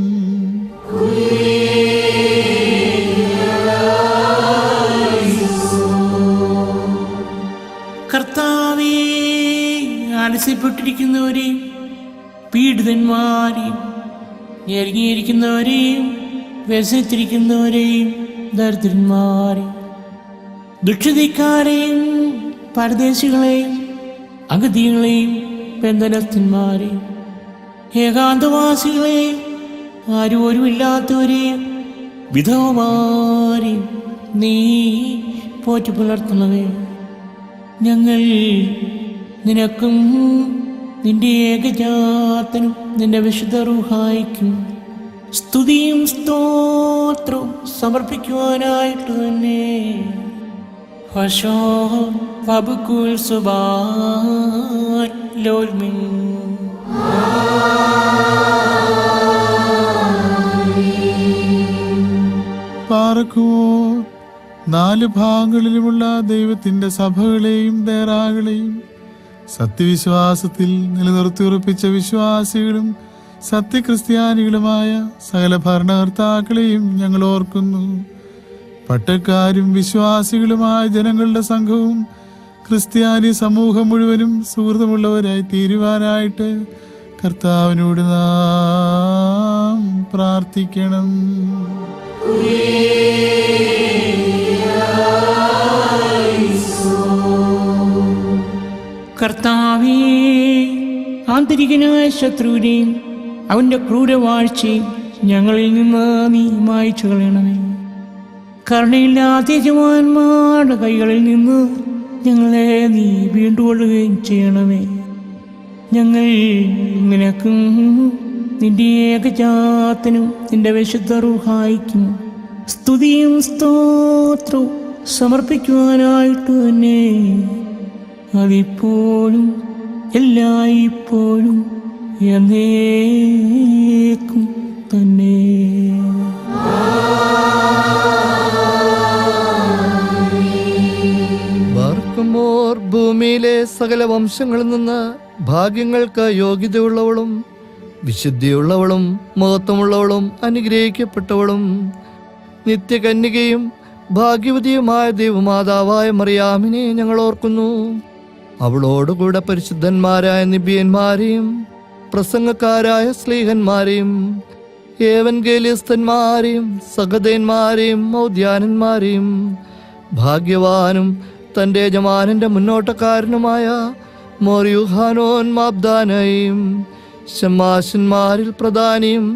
Speaker 3: കർത്താവേ, ആലസ്യപ്പെട്ടിരിക്കുന്നവരെയും പീഡിതന്മാരെയും ഞെരുങ്ങിയിരിക്കുന്നവരെയും വ്യസനത്തിരിക്കുന്നവരെയും ദരിദ്രന്മാരെയും ദുഷ്ടതക്കാരെയും പരദേശികളെയും അഗതികളെയും ബന്ധനസ്ഥന്മാരെയും ഏകാന്തവാസികളെയും ആരുമില്ലാത്തവരെയും വിധവമാരെയും നീ പോറ്റി പുലർത്തുന്നവേ. ഞങ്ങൾ നിനക്കും നിന്റെ ഏകജാതനും നിന്റെ വിശുദ്ധ റൂഹായിക്കും സ്തുതിയും സ്തോത്രവും സമർപ്പിക്കുവാനായിട്ട് തന്നെ ഹശോ വബുക്കുൽ സുബാൻ ലോൽമിൻ.
Speaker 8: പാർക്കുമോ 4 ഭാഗങ്ങളിലുമുള്ള ദൈവത്തിന്റെ സഭകളെയും ദേറാകളെയും സത്യവിശ്വാസത്തിൽ നിലനിർത്തിയുറപ്പിച്ച വിശ്വാസികളും സത്യക്രിസ്ത്യാനികളുമായ സകല ഭരണകർത്താക്കളെയും ഞങ്ങൾ ഓർക്കുന്നു. പട്ടക്കാരും വിശ്വാസികളുമായ ജനങ്ങളുടെ സംഘവും ക്രിസ്ത്യാനി സമൂഹം മുഴുവനും സുഹൃത്തുമുള്ളവരായി തീരുവാനായിട്ട് കർത്താവിനോട് നാം പ്രാർത്ഥിക്കണം.
Speaker 3: കർത്താവേ, ആന്തരികനായ ശത്രുവിനെയും അവൻ്റെ ക്രൂരവാഴ്ചയും ഞങ്ങളിൽ നിന്ന് നീ മായ്ച്ചു കളയണമേ. കരുണയില്ലാത്ത യജമാന്മാരുടെ കൈകളിൽ നിന്ന് ഞങ്ങളെ നീ വീണ്ടുകൊള്ളുകയും ചെയ്യണമേ. ഞങ്ങൾ നിനക്കും നിന്റെ ഏകജാതനും നിന്റെ വിശുദ്ധ റൂഹായിക്കും സ്തുതിയും സ്തോത്രവും സമർപ്പിക്കുവാനായിട്ട് തന്നെ അതിപ്പോഴും എല്ലായ്പ്പോഴും എന്നേക്കും തന്നെ.
Speaker 6: ബാർക്കുമോർ ഭൂമിയിലെ സകല വംശങ്ങളിൽ നിന്ന് ഭാഗ്യങ്ങൾക്ക് യോഗ്യതയുള്ളവളും വിശുദ്ധിയുള്ളവളും മഹത്വമുള്ളവളും അനുഗ്രഹിക്കപ്പെട്ടവളും നിത്യകന്യകയും ഭാഗ്യവതിയുമായ ദൈവമാതാവായ മറിയാമിനെ ഞങ്ങൾ ഓർക്കുന്നു. അവളോടുകൂടെ പരിശുദ്ധന്മാരായ നിബിയന്മാരെയും പ്രസംഗക്കാരായ സ്ലീഹന്മാരെയും ഏവൻഗേലിയസ്തന്മാരെയും സഹദേന്മാരെയും മൗദ്യാനന്മാരെയും ഭാഗ്യവാനും തൻ്റെ യജമാനൻ്റെ മുന്നോട്ടക്കാരനുമായ മോർ യൂഹാനോൻ മാബ്ദാനയും ശമാശന്മാരിൽ പ്രധാനിയും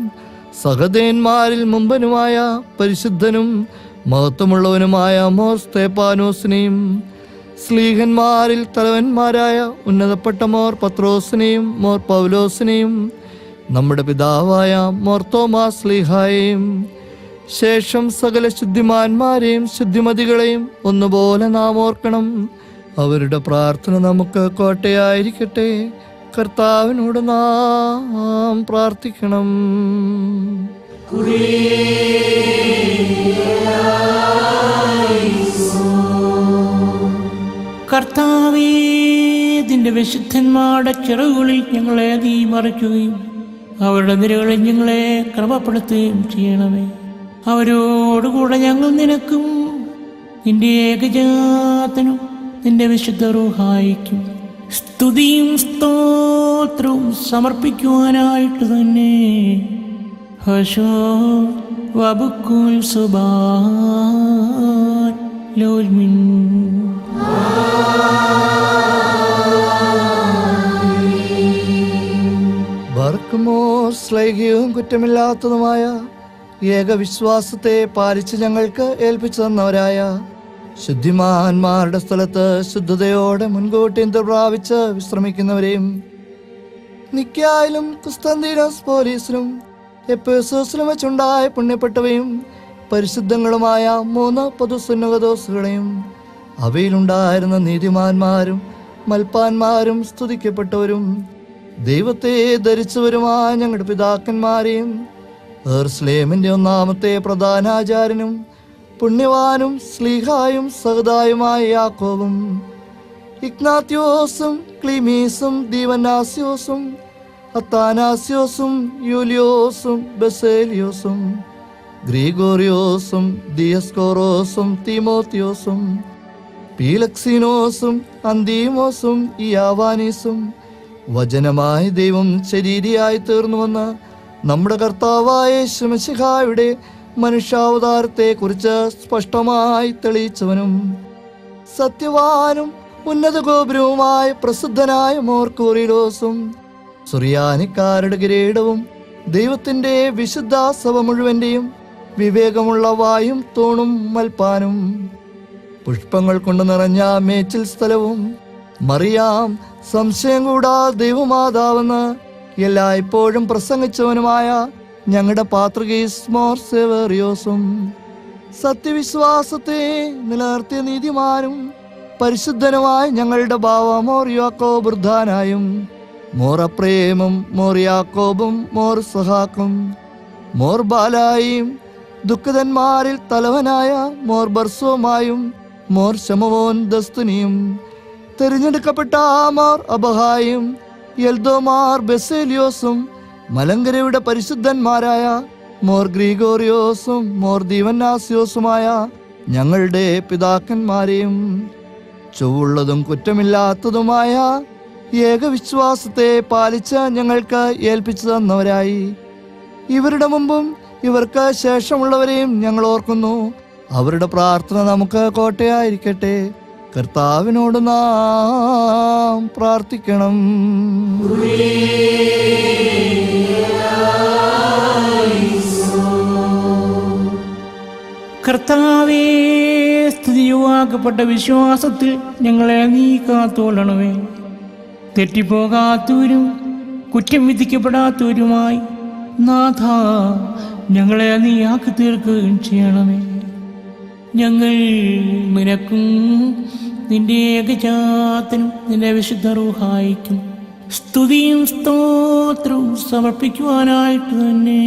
Speaker 6: സഹദേന്മാരിൽ മുമ്പനുമായ പരിശുദ്ധനും മഹത്വമുള്ളവനുമായ മോർ സ്തേപ്പാനോസിനെയും സ്ലീഹന്മാരിൽ തലവന്മാരായ ഉന്നതപ്പെട്ട മോർ പത്രോസിനെയും മോർ പൗലോസിനെയും നമ്മുടെ പിതാവായ മോർ തോമാസ് സ്ലീഹായെയും ശേഷം സകല ശുദ്ധിമാന്മാരെയും ശുദ്ധിമതികളെയും ഒന്നുപോലെ നാം ഓർക്കണം. അവരുടെ പ്രാർത്ഥന നമുക്ക് കോട്ടയായിരിക്കട്ടെ. കർത്താവിനോട് നാം പ്രാർത്ഥിക്കണം.
Speaker 3: കർത്താവേ, നിന്റെ വിശുദ്ധന്മാരുടെ ചിറകുകളിൽ ഞങ്ങളെ നീ മറയ്ക്കുകയും അവരുടെ നിരകളിൽ ഞങ്ങളെ ക്രമപ്പെടുത്തുകയും ചെയ്യണമേ. അവരോടുകൂടെ ഞങ്ങൾ നിനക്കും നിന്റെ ഏകജാതനും നിന്റെ വിശുദ്ധ റൂഹായിക്കും സ്തുതിയും സ്തോത്രവും സമർപ്പിക്കുവാനായിട്ട് തന്നെ. ഹശോ വബുക്കുൽ സുബാൻ ലോൽമിൻ.
Speaker 6: ബർക്കുമോ ശ്ലൈഹികവും കുറ്റമില്ലാത്തതുമായ ഏകവിശ്വാസത്തെ പാലിച്ച് ഞങ്ങൾക്ക് ഏൽപ്പിച്ചു തന്നവരായ ശുദ്ധിമാന്മാരുടെ സ്ഥലത്ത് ശുദ്ധതയോടെ മുൻകൂട്ടി പ്രാപിച്ച് വിശ്രമിക്കുന്നവരെയും നിക്കായിലും കുസ്തന്തീനോസ് പോലീസിലും എപ്പേസോസിലും വെച്ചുണ്ടായ പുണ്യപ്പെട്ടവയും പരിശുദ്ധങ്ങളുമായ 3 പൊതുസുന്നകദോസുകളെയും അവയിലുണ്ടായിരുന്ന നീതിമാന്മാരും മൽപ്പാന്മാരും സ്തുതിക്കപ്പെട്ടവരും ദൈവത്തെ ധരിച്ചവരുമായ ഞങ്ങളുടെ പിതാക്കന്മാരെയും എറുസലേമിന്റെ 1-ാമത്തെ പ്രധാനാചാര്യനും പുണ്യവാനും സ്ലീഹായും സഹദായുമായ യാക്കോബും ഇഗ്നാത്യോസും ക്ലീമീസും ദീവനാസ്യോസും അത്താനാസ്യോസും യൂലിയോസും ബസേലിയോസും ഗ്രിഗോറിയോസും ദിയസ്കോറോസും തീമോത്തിയോസും പീലക്സീനോസും അന്തീമോസും ഇയാവാനീസും വചനമായ ദൈവം ശരീരിയായി തീർന്നുവെന്ന് നമ്മുടെ കർത്താവായ യേശുമിശിഹായുടെ മനുഷ്യാവതാരത്തെക്കുറിച്ച് സ്പഷ്ടമായി തെളിയിച്ചവനും സത്യവാനും ഉന്നത ഗോപുരവുമായ പ്രസിദ്ധനായ മോർക്കൂറിലോസും സുറിയാനിക്കാരുടെ കിരീടവും ദൈവത്തിന്റെ വിശുദ്ധ സഭ മുഴുവന്റെയും വിവേകമുള്ള വായും തൂണും മൽപ്പാനും പുഷ്പങ്ങൾ കൊണ്ട് നിറഞ്ഞ മേച്ചിൽ സ്ഥലവും മറിയാം സംശയം കൂടാതെ ദൈവമാതാവെന്ന് എല്ലായ്പ്പോഴും പ്രസംഗിച്ചവനുമായ ഞങ്ങളുടെ പാത്രികീസ് മോർ സെവേറിയോസും സത്യവിശ്വാസത്തെ നിലനിർത്തിയ നീതിമാനും പരിശുദ്ധനുമായ ഞങ്ങളുടെ ബാവ മോർ യാക്കോബ് വൃദ്ധാനായും മോർ അപ്രേമും മോർ യാക്കോബും മോർ സഹാക്കും മോർ ബാലായും ദുഃഖിതന്മാരിൽ തലവനായ മോർ ബർസോമായും മോർ ശമവോൻ ദസ്തുനിയും തിരഞ്ഞെടുക്കപ്പെട്ട മോർ അബഹായും എൽദോമാർ ബെസേലിയോസും മലങ്കരയുടെ പരിശുദ്ധന്മാരായ മോർ ഗ്രിഗോറിയോസും മോർ ദീവന്നാസ്യോസുമായ ഞങ്ങളുടെ പിതാക്കന്മാരെയും ചൊവ്വുള്ളതും കുറ്റമില്ലാത്തതുമായ ഏകവിശ്വാസത്തെ പാലിച്ച് ഞങ്ങൾക്ക് ഏൽപ്പിച്ചു തന്നവരായി ഇവരുടെ മുമ്പും ഇവർക്ക് ശേഷമുള്ളവരെയും ഞങ്ങൾ ഓർക്കുന്നു. അവരുടെ പ്രാർത്ഥന നമുക്ക് കോട്ടയായിരിക്കട്ടെ. കർത്താവിനോട് നാം പ്രാർത്ഥിക്കണം.
Speaker 3: കർത്താവേ, സ്തുതിയുവാക്കപ്പെട്ട വിശ്വാസത്തിൽ ഞങ്ങളെ നീ കാത്തോളണമേ. തെറ്റിപ്പോകാത്തവരും കുറ്റം വിധിക്കപ്പെടാത്തവരുമായി നാഥ ഞങ്ങളെ നീ ആക്കി തീർക്കുകയും ചെയ്യണമേ. ഞങ്ങൾ നിനക്കും നിന്റെ ഏകജാതനും നിന്റെ വിശുദ്ധ റൂഹായിക്കും സ്തുതിയും സ്തോത്രവും സമർപ്പിക്കുവാനായിട്ട് തന്നെ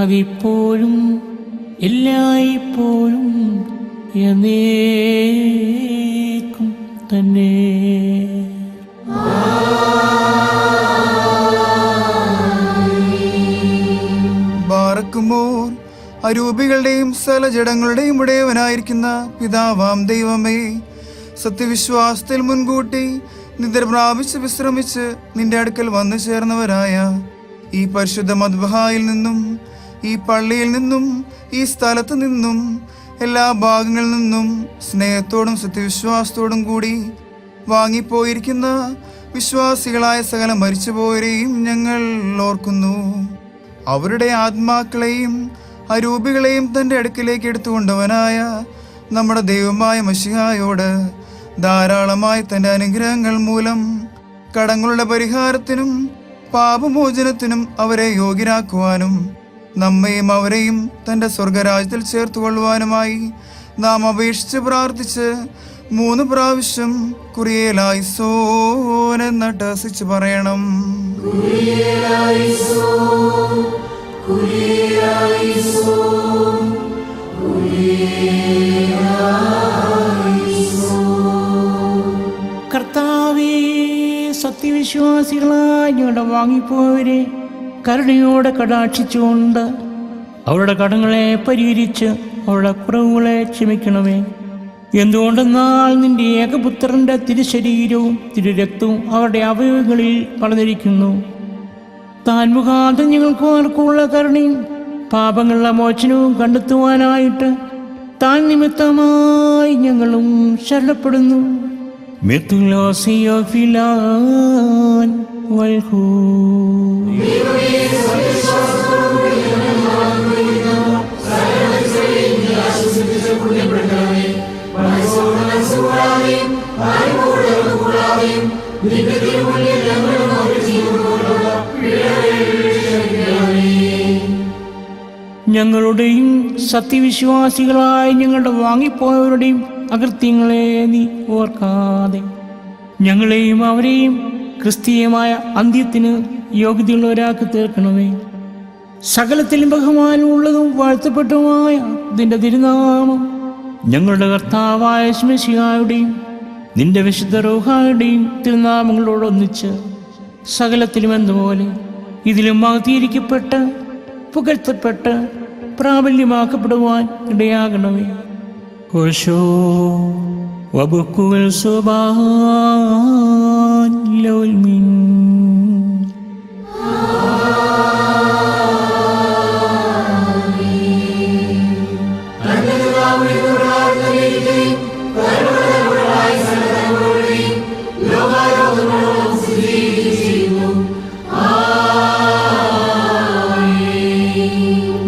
Speaker 3: അതിപ്പോഴും എല്ലായ്പ്പോഴും എന്നേക്കും തന്നെ.
Speaker 5: ബാറക്കുമോർ അരൂപികളുടെയും സകലജടങ്ങളുടെയും ഉടയവനായിരിക്കുന്ന പിതാവാം ദൈവമേ, സത്യവിശ്വാസത്തിൽ മുൻകൂട്ടി നിദ്ര പ്രാപിച്ച് വിശ്രമിച്ച് നിന്റെ അടുക്കൽ വന്നു ചേർന്നവരായ ഈ പരിശുദ്ധ മദ്ബഹായിൽ നിന്നും ഈ പള്ളിയിൽ നിന്നും ഈ സ്ഥലത്ത് നിന്നും എല്ലാ ഭാഗങ്ങളിൽ നിന്നും സ്നേഹത്തോടും സത്യവിശ്വാസത്തോടും കൂടി വാങ്ങിപ്പോയിരിക്കുന്ന വിശ്വാസികളായ സകല മരിച്ചുപോയവരെയും ഞങ്ങൾ ഓർക്കുന്നു. അവരുടെ ആത്മാക്കളെയും അരൂപികളെയും തൻ്റെ അടുക്കിലേക്ക് എടുത്തുകൊണ്ടവനായ നമ്മുടെ ദൈവമായ മശിഹായോട് ധാരാളമായി തൻ്റെ അനുഗ്രഹങ്ങൾ മൂലം കടങ്ങളുടെ പരിഹാരത്തിനും പാപമോചനത്തിനും അവരെ യോഗ്യരാക്കുവാനും നമ്മയും അവരെയും തൻ്റെ സ്വർഗരാജ്യത്തിൽ ചേർത്തുകൊള്ളുവാനുമായി നാം അപേക്ഷിച്ച് പ്രാർത്ഥിച്ച് 3 പ്രാവശ്യം കുറിയേലായിസോൻ എന്നിട്ട് അസിച്ച് പറയണം.
Speaker 3: സത്യവിശ്വാസികളായി ഞങ്ങളുടെ വാങ്ങിപ്പോയവരെ കരുണയോടെ കടാക്ഷിച്ചുകൊണ്ട് അവരുടെ കടങ്ങളെ പരിഹരിച്ച് അവരുടെ കുറവുകളെ ക്ഷമിക്കണമേ. എന്തുകൊണ്ടെന്നാൽ നിന്റെ ഏകപുത്രന്റെ തിരുശരീരവും തിരുരക്തവും അവരുടെ അവയവങ്ങളിൽ പടർന്നിരിക്കുന്നു. താൻ മുഖാന്തരം ഞങ്ങൾക്ക് ആർക്കുള്ള കരുണയും പാപങ്ങളുടെ മോചനവും കണ്ടെത്തുവാനായിട്ട് താൻ നിമിത്തമായി ഞങ്ങളും ശരണപ്പെടുന്നു. ഞങ്ങളുടെയും സത്യവിശ്വാസികളായ ഞങ്ങളുടെ വാങ്ങിപ്പോയവരുടെയും അകൃത്യങ്ങളെ നീ ഓർക്കാതെ ഞങ്ങളെയും അവരെയും ക്രിസ്തീയമായ അന്ത്യത്തിന് യോഗ്യതയുള്ളവരാക്കി തീർക്കണമേ. സകലത്തിലും ബഹുമാനമുള്ളതും വാഴ്ത്തപ്പെട്ടതുമായ നിന്റെ തിരുനാമം ഞങ്ങളുടെ കർത്താവായ ശിമശിഹായുടെയും നിന്റെ വിശുദ്ധ റൂഹായുടെയും തിരുനാമങ്ങളോടൊന്നിച്ച് സകലത്തിലും എന്നപോലെ ഇതിലും മഹത്തീകരിക്കപ്പെട്ട് പുകഴ്ത്തപ്പെട്ട് പ്രാബല്യമാക്കപ്പെടുവാൻ ഇടയാകണമേ. ഓശോ വബുക്കുൽ സുബാൻ ലൗൽമിൻ.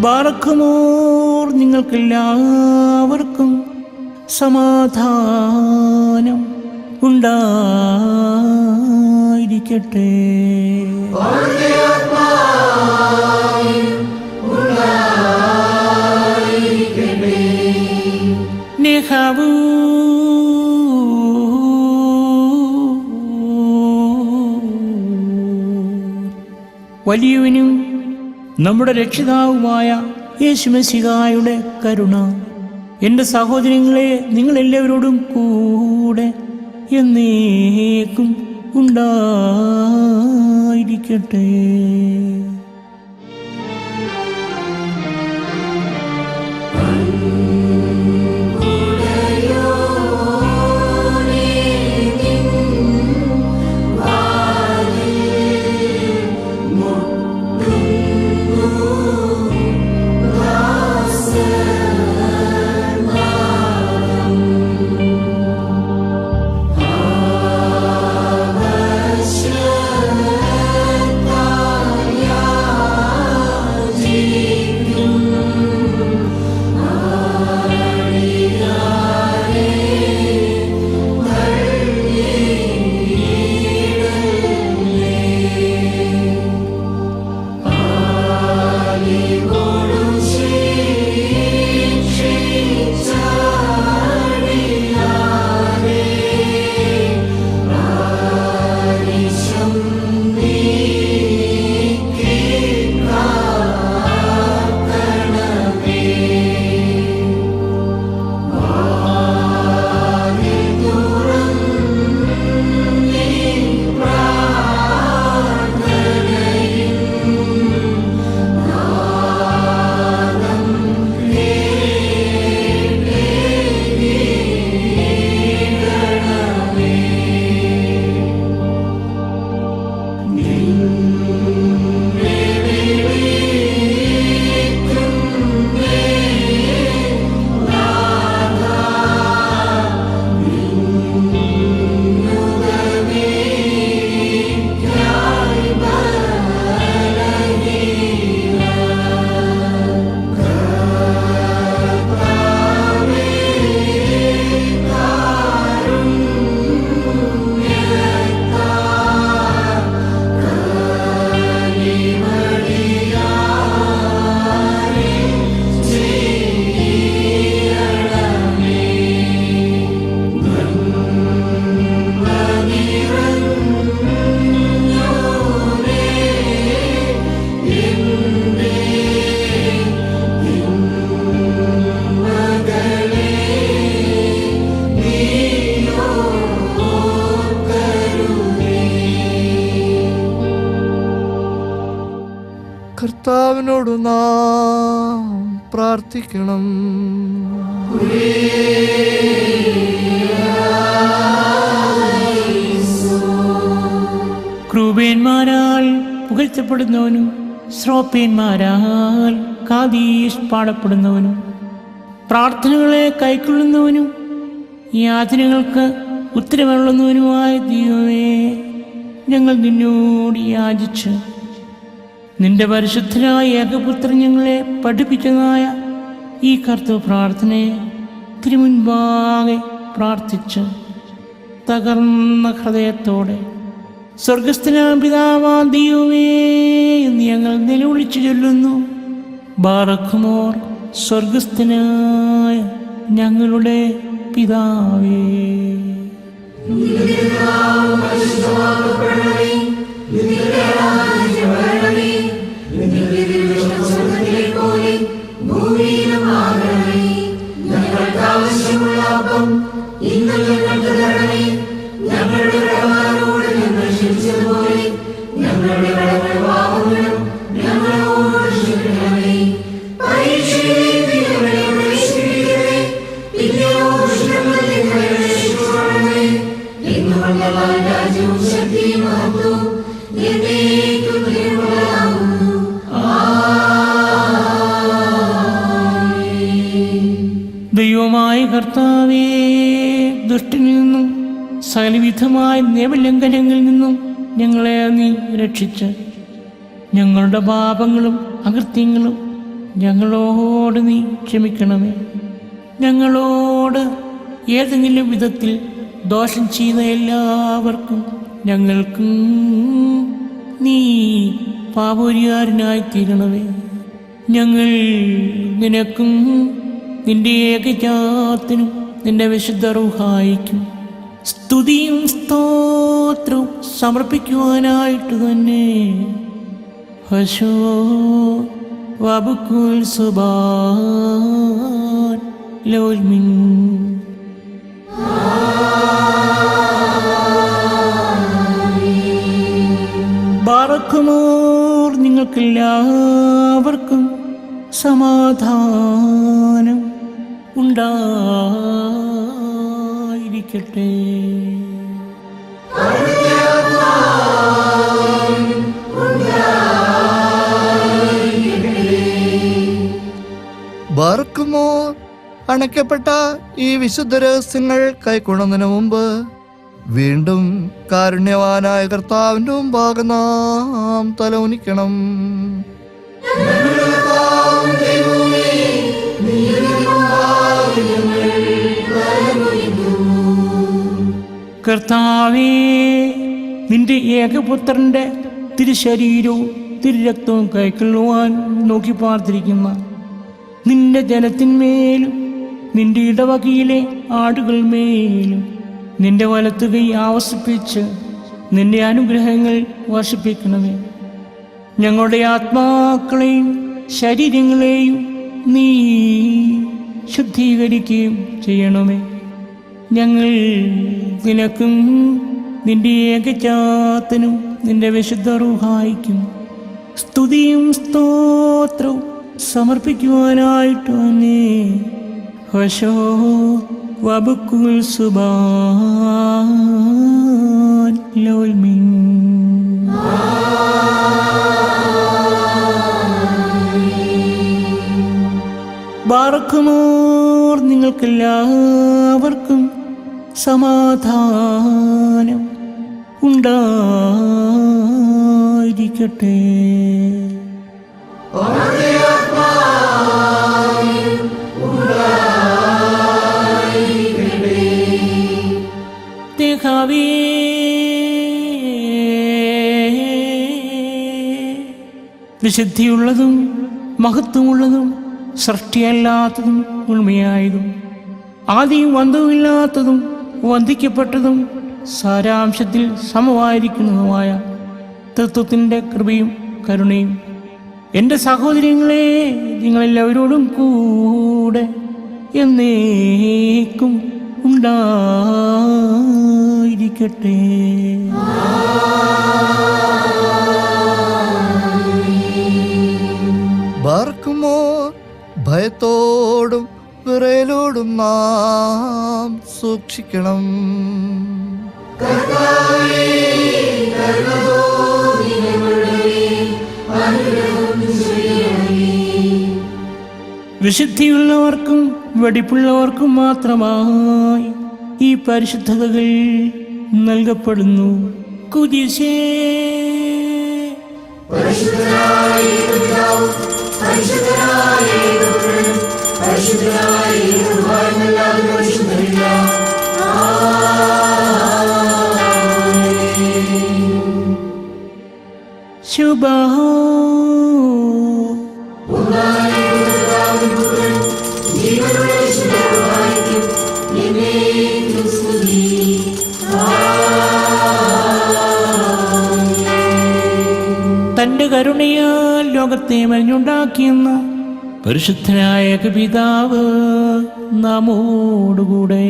Speaker 3: ബാറക്കുമോർ നിങ്ങൾക്കെല്ലാവർക്കും സമാധാനം ഉണ്ടായിരിക്കട്ടെ. നേഹാവൂ വലിയവനും നമ്മുടെ രക്ഷിതാവുമായ യേശുമശിഹായുടെ കരുണ എൻ്റെ സഹോദരങ്ങളെ നിങ്ങളെല്ലാവരോടും കൂടെ എന്നേക്കും ഉണ്ടായിരിക്കട്ടെ.
Speaker 4: Yeah.
Speaker 6: കർത്താവിനോട് നാം പ്രാർത്ഥിക്കണം.
Speaker 3: ക്രൂബേന്മാരാൽ പുകഴ്ത്തപ്പെടുന്നവനും ശ്രോപ്പേന്മാരാൽ കാദീശ് പാടപ്പെടുന്നവനും പ്രാർത്ഥനകളെ കൈക്കൊള്ളുന്നവനും യാചനകൾക്ക് ഉത്തരമരുളുന്നവനുമായ ദൈവമേ, ഞങ്ങൾ നിന്നോട് യാചിച്ച് നിന്റെ പരിശുദ്ധനായ ഏകപുത്രൻ ഞങ്ങളെ പഠിപ്പിച്ചതായ ഈ കർത്തവ പ്രാർത്ഥനയെ തിരുമുൻപാകെ പ്രാർത്ഥിച്ച് തകർന്ന ഹൃദയത്തോടെ സ്വർഗസ്ഥനായ പിതാവാ ദൈവമേ എന്ന് ഞങ്ങൾ നിലവിളിച്ചു ചൊല്ലുന്നു. ബാറക്കുമോർ, സ്വർഗസ്ഥനായ ഞങ്ങളുടെ പിതാവേ. ദൈവമായ കർത്താവേ, ദുഷ്ടനിൽ നിന്നും സകലവിധമായ നിയമലംഘനങ്ങളിൽ നിന്നും ഞങ്ങളെ നീ രക്ഷിച്ച് ഞങ്ങളുടെ പാപങ്ങളും അകൃത്യങ്ങളും ഞങ്ങളോട് നീ ക്ഷമിക്കണമേ. ഞങ്ങളോട് ഏതെങ്കിലും വിധത്തിൽ ദോഷം ചെയ്ത എല്ലാവർക്കും ഞങ്ങൾക്കും നീ പാപപരിഹാരനായി തീരണമേ. ഞങ്ങൾ നിനക്കും നിന്റെ ഏകജാതനും നിന്റെ വിശുദ്ധ റൂഹായിക്കും സ്തുതിയും സ്തോത്രവും സമർപ്പിക്കുവാനായിട്ട് തന്നെ ഹശോ വബുക്കുൽ സുബാൻ ലോൽമിൻ. ബാറക്കുമോർ, നിങ്ങൾക്കെല്ലാവർക്കും സമാധാനം ഉണ്ടായിരിക്കട്ടെ.
Speaker 6: ബാറക്കുമോർ, അണയ്ക്കപ്പെട്ട ഈ വിശുദ്ധ രഹസ്യങ്ങൾ കൈക്കൊള്ളുന്നതിന് മുമ്പ് വീണ്ടും കാരുണ്യവാനായ കർത്താവിൻ്റെ മുമ്പാകെ നാം തലകുനിക്കണം.
Speaker 3: കർത്താവേ, നിന്റെ ഏകപുത്രന്റെ തിരുശരീരവും തിരുരക്തവും കൈക്കൊള്ളുവാൻ നോക്കി പാർത്തിരിക്കുന്ന നിന്റെ ജനത്തിന്മേലും നിന്റെ ഇടവകയിലെ ആടുകൾ മേലും നിന്റെ വലത്തു കൈ ആവസിപ്പിച്ച് നിന്റെ അനുഗ്രഹങ്ങൾ വർഷിപ്പിക്കണമേ. ഞങ്ങളുടെ ആത്മാക്കളെയും ശരീരങ്ങളെയും നീ ശുദ്ധീകരിക്കുകയും ചെയ്യണമേ. ഞങ്ങൾ നിനക്കും നിന്റെ ഏകജാതനും നിന്റെ വിശുദ്ധ റൂഹായിക്കും സ്തുതിയും സ്തോത്രവും സമർപ്പിക്കുവാനായിട്ട് തന്നെ ഹശോ വബുക്കുൽ സുബാൻ ലോൽമിൻ. ബാറക്കുമോർ, നിങ്ങൾക്കെല്ലാവർക്കും സമാധാനം ഉണ്ടായിരിക്കട്ടെ. ദേഹാവേ, വിശുദ്ധിയുള്ളതും മഹത്വമുള്ളതും സൃഷ്ടിയല്ലാത്തതും ഉണ്മയായതും ആദിയും അന്തവുമില്ലാത്തതും വന്ദിക്കപ്പെട്ടതും സാരാംശത്തിൽ സമമായിരിക്കുന്നതുമായ തത്വത്തിൻ്റെ കൃപയും കരുണയും എൻ്റെ സഹോദരങ്ങളെ നിങ്ങളെല്ലാവരോടും കൂടെ എന്നേക്കും ഉണ്ടായിരിക്കട്ടെ.
Speaker 6: ഭയത്തോടും വിറയലോടും നാം സൂക്ഷിക്കണം.
Speaker 3: വിശുദ്ധിയുള്ളവർക്കും വെടിപ്പുള്ളവർക്കും മാത്രമായി ഈ പരിശുദ്ധതകൾ നൽകപ്പെടുന്നു. കുരിശേ ശുഭഹോ തന്റെ കരുണയാൽ ലോകത്തെ മെനഞ്ഞുണ്ടാക്കിയെന്ന പരിശുദ്ധനായ പിതാവ് നമ്മോടുകൂടെ.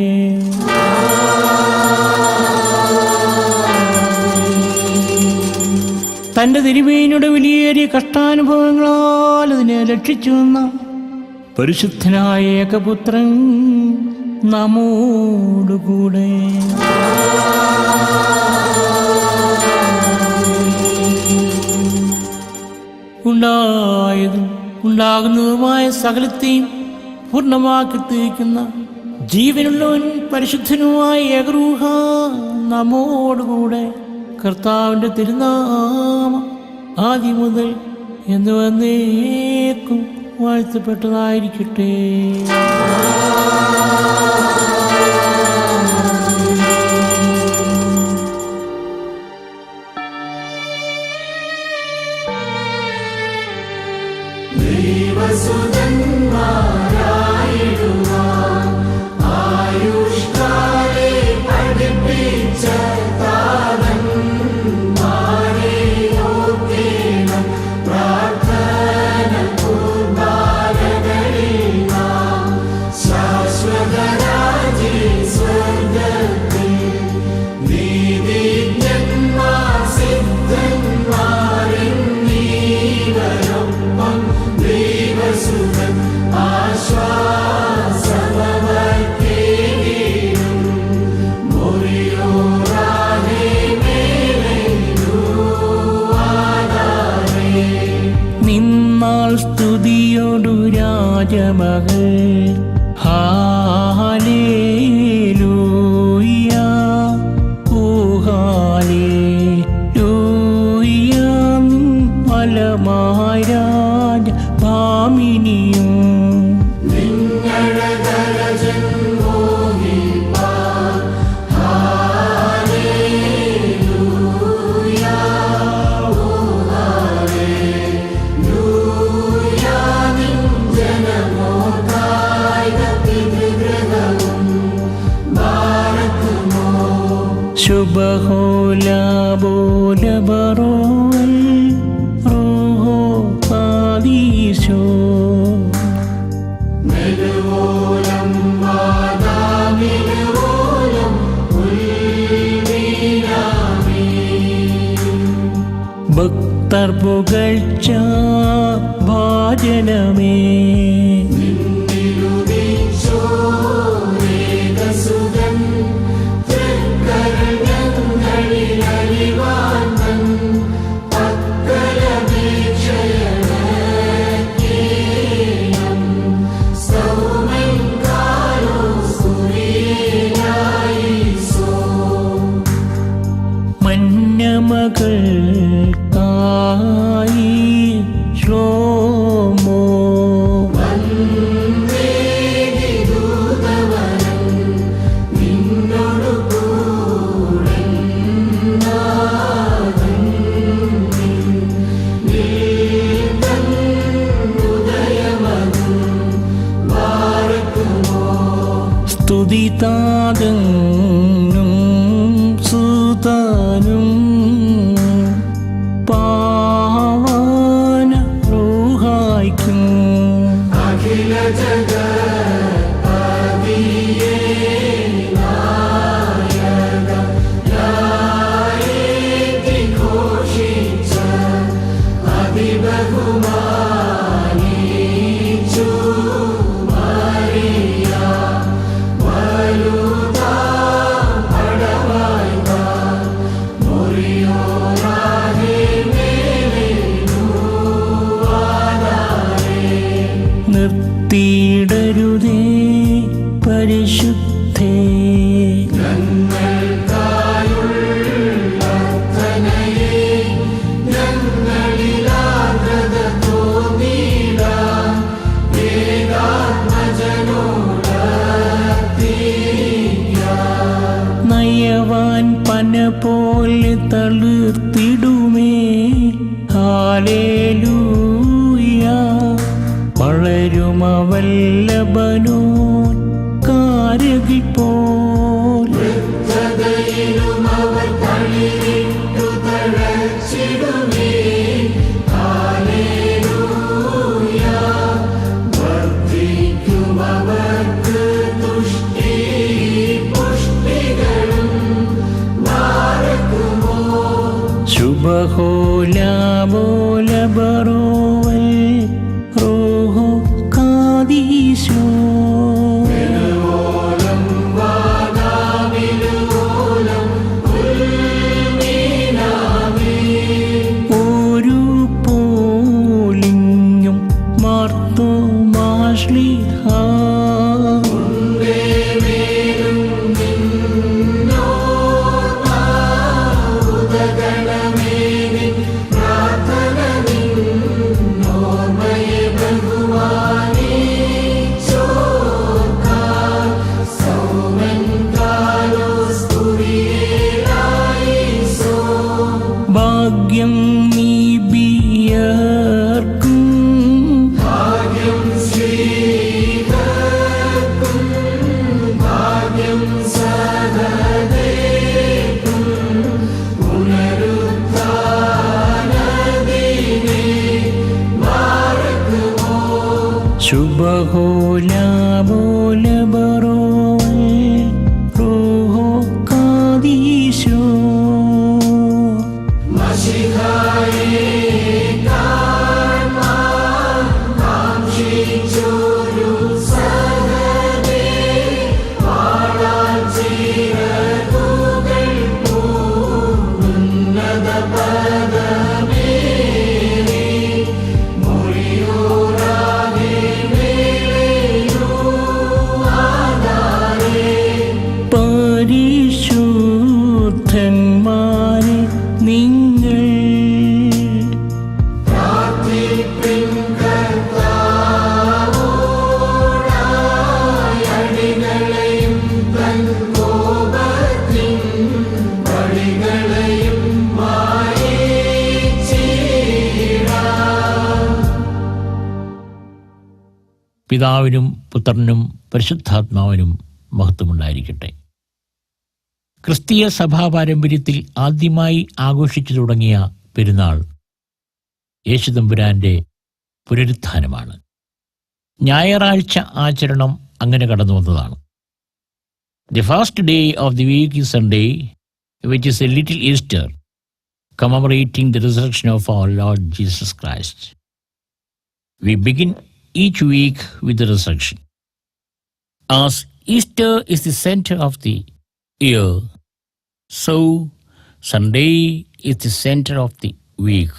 Speaker 3: തന്റെ തിരുമേനിയുടെ വിലയേറിയ കഷ്ടാനുഭവങ്ങളാൽ അതിനെ രക്ഷിച്ചു വന്ന പരിശുദ്ധനായ ഏകപുത്രൻ നമ്മോടുകൂടെ. ഉണ്ടായതും ഉണ്ടാകുന്നതുമായ സകലത്തെയും പൂർണ്ണമാക്കി തീർക്കുന്ന ജീവനുള്ളവൻ പരിശുദ്ധനുമായ ഏകരൂഹ നമ്മോടുകൂടെ. കർത്താവിൻ്റെ തിരുനാമം ആദ്യം മുതൽ എന്ന് വന്നേക്കും വാഴ്ത്തപ്പെട്ടതായിരിക്കട്ടെ. സ്തുതിയോടു രാജമകൾ ഹാലേലൂയ ഓ ഹാലേലൂയ ഫലമായ രാജ ഭാമിനിയും ശുഭഹോലബോലബറോൽ റൂഹോ ഖദീശോ ഭക്തർ പുകഴ്ച ഭാജനമേ മകൾക്കായി ശ്ലോമോ സ്തുതിതാദനും സുതാനും പാവന റൂഹായ്ക്കും അഖില ജഗത്പതിയേ നായക യായേതി ഘോഷിച്ച അതിബഹുമാനിച്ചു പരിശുദ്ധേ. നയവാൻ പന പോലെ തളിർത്തിടുമേ. ഹാലേലൂയ. വളരുമവല്ലഭനോ കാരകിൽ പോൽ. ശുഭഹോലാബോലബറോവൽ റോഹോ കാദീശോ. ഒരു പോലിങ്ങും മാർത്തോ മാശ്ലിഹ. ഭാഗ്യം നീ ബിയർക്കും ശുഭഹോലാബോലബറോവൽ റോഹോ കാദീശോ. പരിശുദ്ധന്മാരെ നിങ്ങൾ
Speaker 7: പിതാവിനും പുത്രനും പരിശുദ്ധാത്മാവിനും മഹത്വമുണ്ടായിരിക്കട്ടെ. ക്രിസ്തീയ സഭാ പാരമ്പര്യത്തിൽ ആദ്യമായി ആഘോഷിച്ചു തുടങ്ങിയ പെരുന്നാൾ യേശുതമ്പുരാന്റെ പുനരുത്ഥാനമാണ്. ഞായറാഴ്ച ആചരണം അങ്ങനെ കടന്നു വന്നതാണ്. The first day of the week is Sunday, which is a little Easter, commemorating the resurrection of our Lord Jesus Christ. We begin each week with the resurrection. As Easter is the center of the year, so Sunday is the center of the week.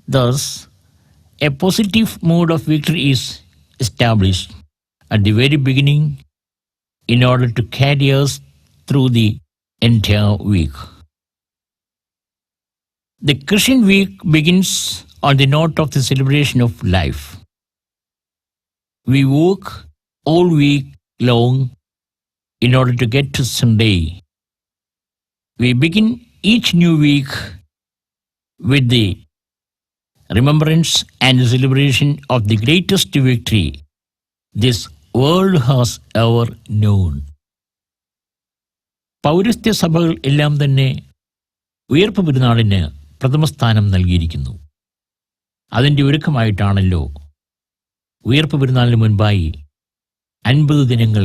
Speaker 7: Thus, a positive mood of victory is established at the very beginning in order to carry us through the entire week. The Christian week begins on the note of the celebration of life. We work all week long in order to get to Sunday. We begin each new week with the remembrance and celebration of the greatest victory this world has ever known. പൗരസ്ത്യ സഭകൾ എല്ലാം തന്നെ ഉയർപ്പ് പെരുന്നാളിന് പ്രഥമസ്ഥാനം നൽകിയിരിക്കുന്നു. അതിൻ്റെ ഒരുക്കമായിട്ടാണല്ലോ ഉയർപ്പ് പെരുന്നാളിന് മുൻപായി 50 ദിനങ്ങൾ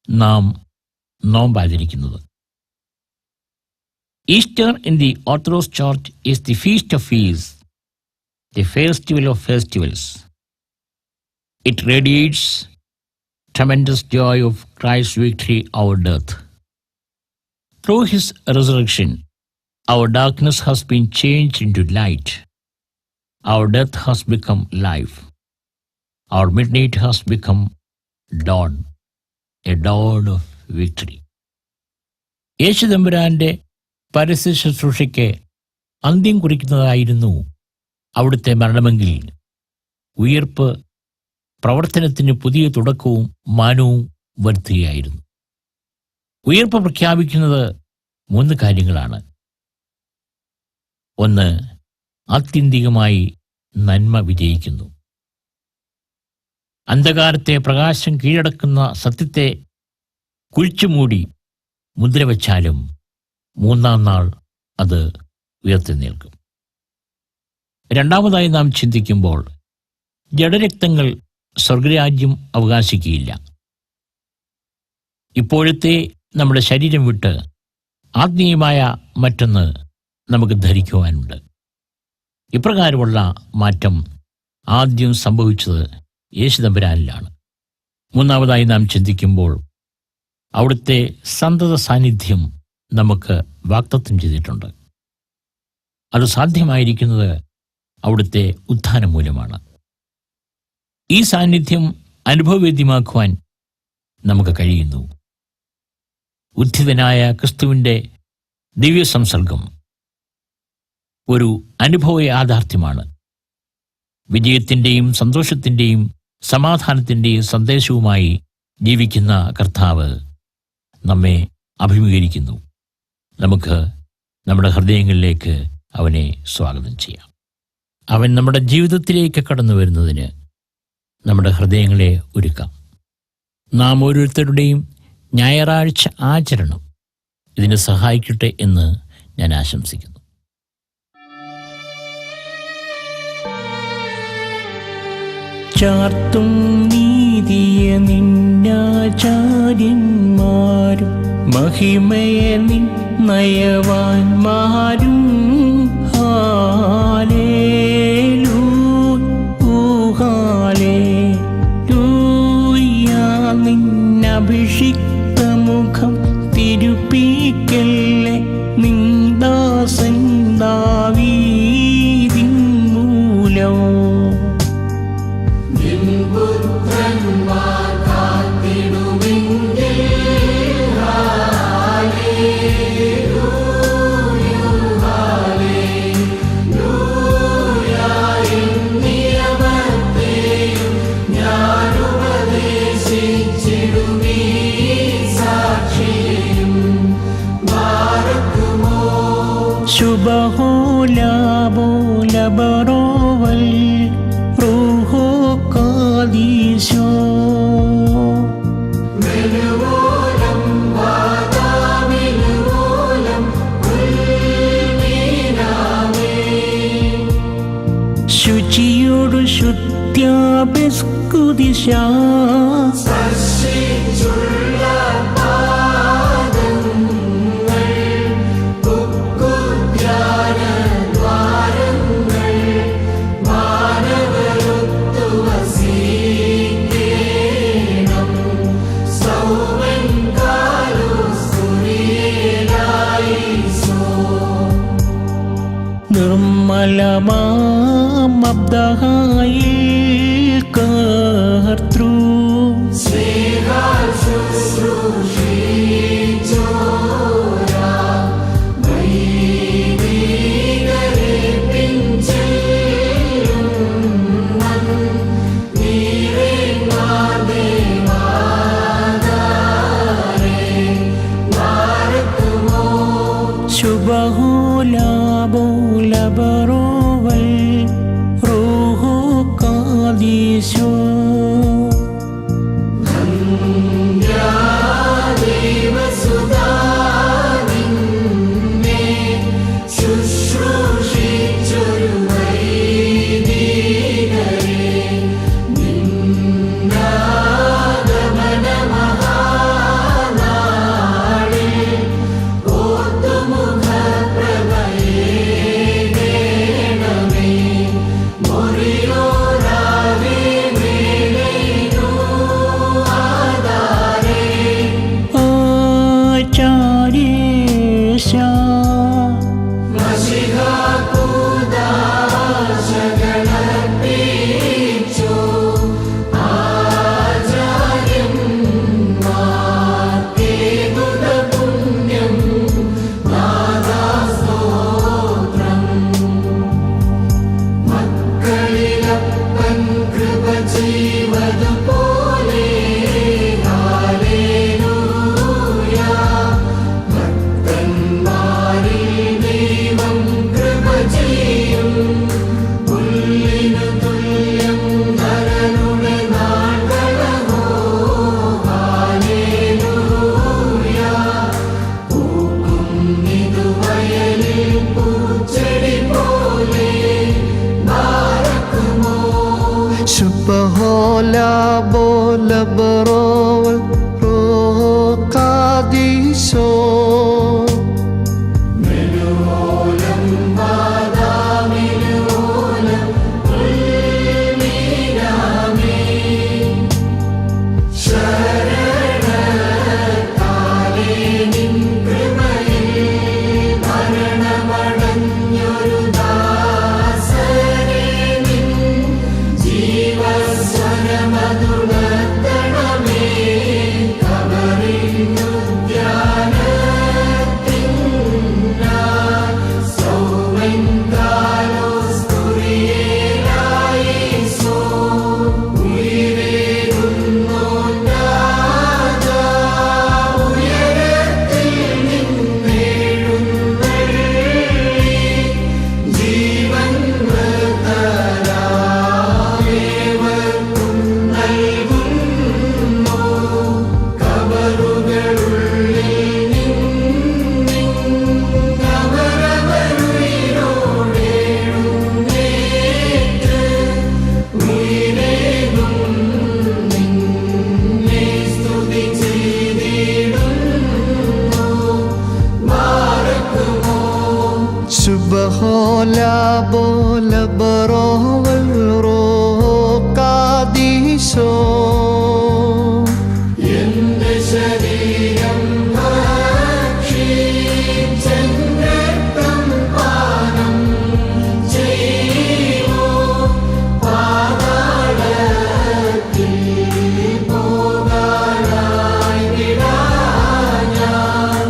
Speaker 7: നാം നോമ്പാചരിക്കുന്നത്. Easter in the Orthodox church is the feast of feast, the festival of festivals. It radiates tremendous joy of Christ's victory over death. Through his resurrection, our darkness has been changed into light. Our death has become life. Our midnight has become dawn. A dawn of victory. യേശു തമ്പുരാന്റെ പരസ്യ ശുശ്രൂഷയ്ക്ക് അന്ത്യം കുറിക്കുന്നതായിരുന്നു അവിടുത്തെ മരണമെങ്കിൽ ഉയിർപ്പ് പ്രവർത്തനത്തിന് പുതിയ തുടക്കവും മാനവും വരുത്തുകയായിരുന്നു. ഉയിർപ്പ് പ്രഖ്യാപിക്കുന്നത് 3 കാര്യങ്ങളാണ്. ഒന്ന്, ആത്യന്തികമായി നന്മ വിജയിക്കുന്നു. അന്ധകാരത്തെ പ്രകാശം കീഴടക്കുന്ന സത്യത്തെ കുഴിച്ചുമൂടി മുദ്രവച്ചാലും 3-ാം നാൾ അത് ഉയർത്തെഴുന്നേൽക്കും. രണ്ടാമതായി നാം ചിന്തിക്കുമ്പോൾ ജഡരക്തങ്ങൾ സ്വർഗരാജ്യം അവകാശിക്കുകയില്ല. ഇപ്പോഴത്തെ നമ്മുടെ ശരീരം വിട്ട് ആത്മീയമായ മറ്റൊന്ന് നമുക്ക് ധരിക്കുവാനുണ്ട്. ഇപ്രകാരമുള്ള മാറ്റം ആദ്യം സംഭവിച്ചത് യേശു തമ്പുരാനിലാണ്. മൂന്നാമതായി നാം ചിന്തിക്കുമ്പോൾ അവിടുത്തെ സന്തത സാന്നിധ്യം നമുക്ക് വാഗ്ദത്തം ചെയ്തിട്ടുണ്ട്. അത് സാധ്യമായിരിക്കുന്നത് അവിടുത്തെ ഉത്ഥാനം മൂലമാണ്. ഈ സാന്നിധ്യം അനുഭവവേദ്യമാക്കുവാൻ നമുക്ക് കഴിയുന്നു. ഉദ്ധിതനായ ക്രിസ്തുവിൻ്റെ ദിവ്യ സംസർഗം ഒരു അനുഭവ യാഥാർത്ഥ്യമാണ്. വിജയത്തിൻ്റെയും സന്തോഷത്തിൻ്റെയും സമാധാനത്തിൻ്റെയും സന്ദേശവുമായി ജീവിക്കുന്ന കർത്താവ് നമ്മെ അഭിമുഖീകരിക്കുന്നു. നമുക്ക് നമ്മുടെ ഹൃദയങ്ങളിലേക്ക് അവനെ സ്വാഗതം ചെയ്യാം. അവൻ നമ്മുടെ ജീവിതത്തിലേക്ക് കടന്നു വരുന്നതിന് നമ്മുടെ ഹൃദയങ്ങളെ ഒരുക്കാം. നാം ഓരോരുത്തരുടെയും ഞായറാഴ്ച ആചരണം ഇതിന് സഹായിക്കട്ടെ എന്ന് ഞാൻ ആശംസിക്കുന്നു.
Speaker 3: ചാർത്തും നീതിയ നിന്നാചാര്യന്മാരും മഹിമയ നിൻ നയവാന്മാരും നിന്നഭിഷിക്ത മുഖം തിരുപ്പിക്കല്ലേ നിന്ദാസൻ ദാവീദിൻ മൂലം. ശുഭഹോലാബോലബറോവൽ റൂഹോ കാദീശോ ശുചിയോടു ശുദ്ധ്യാഭിസ്കുദിശ നിർമ്മലമാമബ്ദഹായിൽ കർത്തൃ ശുഭഹോലാബോലബറോവൽ റൂഹോ കാദീശോ
Speaker 6: ലബറോവൽ റോക്കാദീശോ
Speaker 4: എന്റെ ശരീരം ഭക്ഷിച്ചെന്നേറ്റം പാനം ചെയ്യുമോ പാതാളത്തിൽ പോകാനായി വിടാൻ ഞാൻ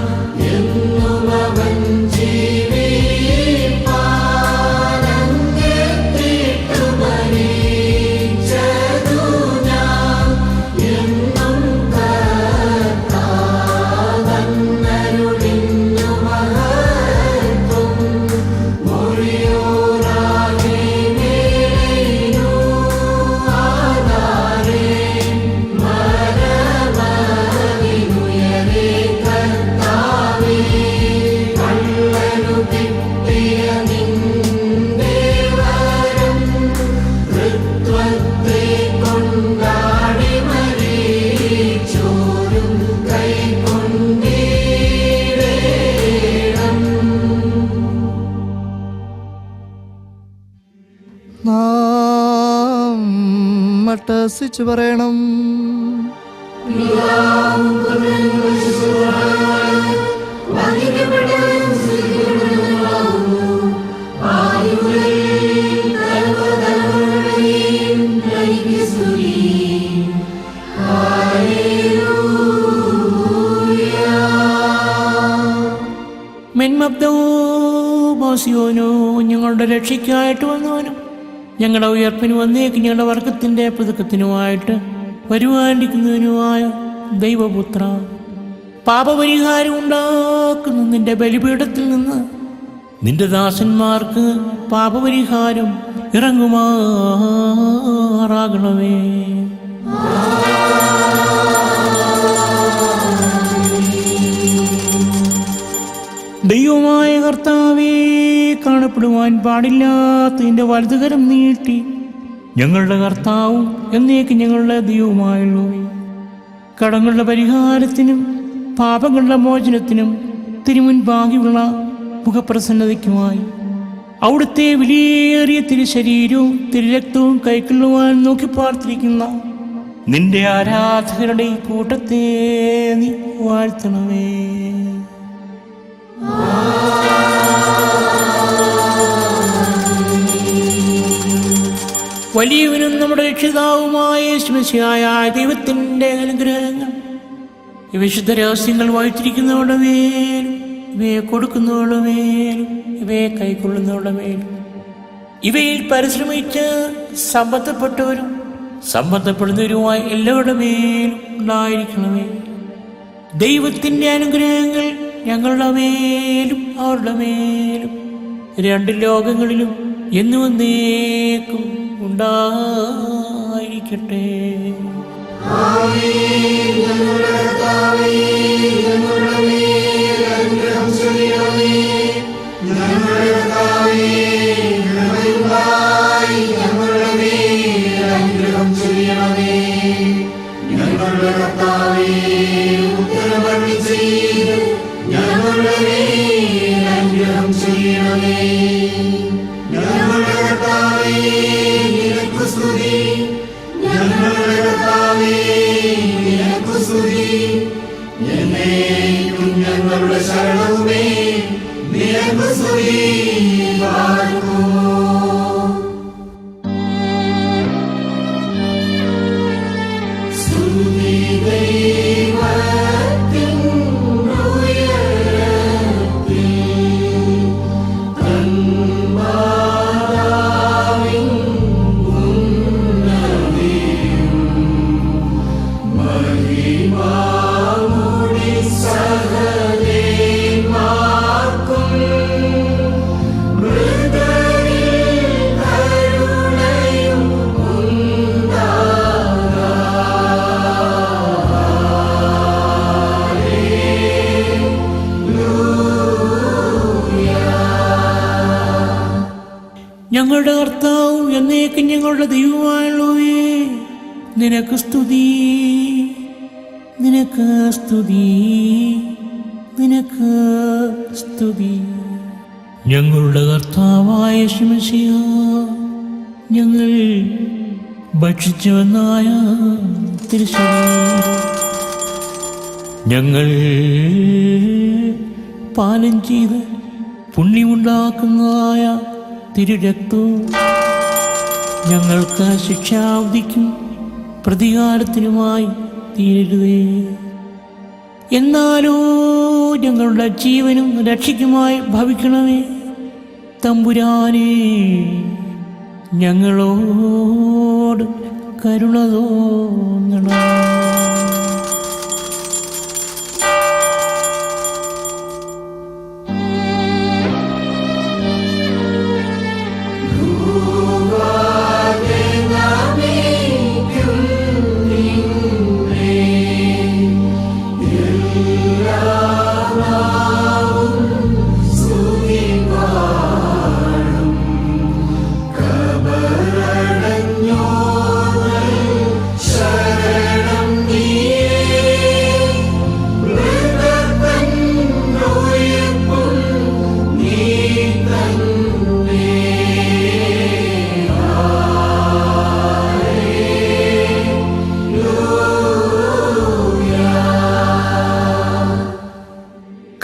Speaker 4: എന്നും അവൻ ജീവിപ്പാനങ്ങെത്തിട്ടു മരിച്ചതു ഞാൻ എന്നും കർത്താവന്നരുളിഞ്ഞു മഹത്വം മൊഴിയോരാകെ മേലെയ്നു ആധാരേ മരമതിനുയരേ കർത്താവേ കള്ളനു കിട്ടിയ നിന്റെ വരം ഋത്വത്തെ കൊണ്ടാടി മരിച്ചോരും കൈക്കൊണ്ടീടേണം.
Speaker 6: നാം മട്ടസിച്ച് പറയണം.
Speaker 4: പിതാവും പുത്രനും പരിശുദ്ധനുമായ വന്ദിക്കപ്പെട്ടവനും സ്തുതിക്കപ്പെട്ടവനുമാകുന്നു. ആദിമുതൽ തലമുറകളെയും തനിക്ക് സ്തുതി.
Speaker 3: മെന്മബ്ദോസിയോനോ ഞങ്ങളുടെ രക്ഷയ്ക്കായിട്ട് വന്നവനും ഞങ്ങളുടെ ഉയർപ്പിന് വന്നേക്ക് ഞങ്ങളുടെ വർഗത്തിൻ്റെ പുതുക്കത്തിനുമായിട്ട് വരുവാനിരിക്കുന്നതിനുമായ ദൈവപുത്ര, പാപപരിഹാരം ഉണ്ടാക്കുന്ന നിന്റെ ബലിപീഠത്തിൽ നിന്ന് നിന്റെ ദാസന്മാർക്ക് പാപപരിഹാരം ഇറങ്ങുമാറാകണമേ. ദൈവമായ കർത്താവേ, കാണപ്പെടുവാൻ പാടില്ലാത്തതിൻ്റെ വലതുകരം നീട്ടി ഞങ്ങളുടെ കർത്താവും എന്നേക്ക് ഞങ്ങളുടെ ദൈവവുമായുള്ളവേ, കടങ്ങളുടെ പരിഹാരത്തിനും പാപങ്ങളുടെ മോചനത്തിനും തിരുമുൻപാകിയുള്ള മുഖപ്രസന്നതയ്ക്കുമായി അവിടുത്തെ വിലയേറിയ തിരുശരീരവും തിരുരക്തവും കൈക്കൊള്ളുവാൻ നോക്കി പാർത്തിരിക്കുന്ന നിന്റെ ആരാധകരുടെ ഈ കൂട്ടത്തെ നീ വാഴ്ത്തണമേ. വലിയവനും നമ്മുടെ രക്ഷിതാവുമായ യേശുമിശിഹായ ദൈവത്തിൻ്റെ അനുഗ്രഹങ്ങൾ ഈ വിശുദ്ധ രഹസ്യങ്ങൾ വായിച്ചിരിക്കുന്നവരുടെ മേലും ഇവയെ കൊടുക്കുന്നവരുടെ മേലും ഇവയെ കൈക്കൊള്ളുന്നവരുടെ മേലും ഇവയിൽ പരിശ്രമിച്ച് സമ്പത്തപ്പെട്ടവരും സമ്പത്തപ്പെടുന്നവരുമായ എല്ലാവരുടെ മേലും ഉണ്ടായിരിക്കണമേ. ദൈവത്തിൻ്റെ അനുഗ്രഹങ്ങൾ ഞങ്ങളുടെ മേലും അവരുടെ മേലും രണ്ട് ലോകങ്ങളിലും എന്നും എന്നേക്കും ഉണ്ടായിരിക്കട്ടെ.
Speaker 4: ഞങ്ങളുടെ ശരണവുമേ നിനക്കു സ്തുതി പാർക്കുന്നു. സ്തുതി ദൈവത്തിൻ ഉയരത്തിൽ തൻ മാതാവിൻ ഉന്നതിയും മഹിമാമുടി സഹദേന്മാർക്കും മൃതരിൽ കരുണയും
Speaker 3: ഞങ്ങളുടെ കർത്താവ് എന്നേക്കും ഞങ്ങളുടെ ദൈവമായുള്ളവേ, നിനക്ക് സ്തുതി, നിനക്ക് സ്തുതി, നിനക്ക് സ്തുതി. ഞങ്ങളുടെ കർത്താവായ ശിമശിയ, ഞങ്ങൾ ഭക്ഷിച്ചുവെന്നായ തിരുശരീരം ഞങ്ങൾ പാലം ചെയ്ത് പുണ്യമുണ്ടാക്കുന്നതായ തിരുരക്തവും ഞങ്ങൾക്ക് ശിക്ഷാവധിക്കും പ്രതികാരത്തിനുമായി തീരരുതേ. എന്നാലോ ഞങ്ങളുടെ ജീവനും രക്ഷയ്ക്കുമായി ഭവിക്കണമേ. തമ്പുരാനേ, ഞങ്ങളോട് കരുണ തോന്നണം.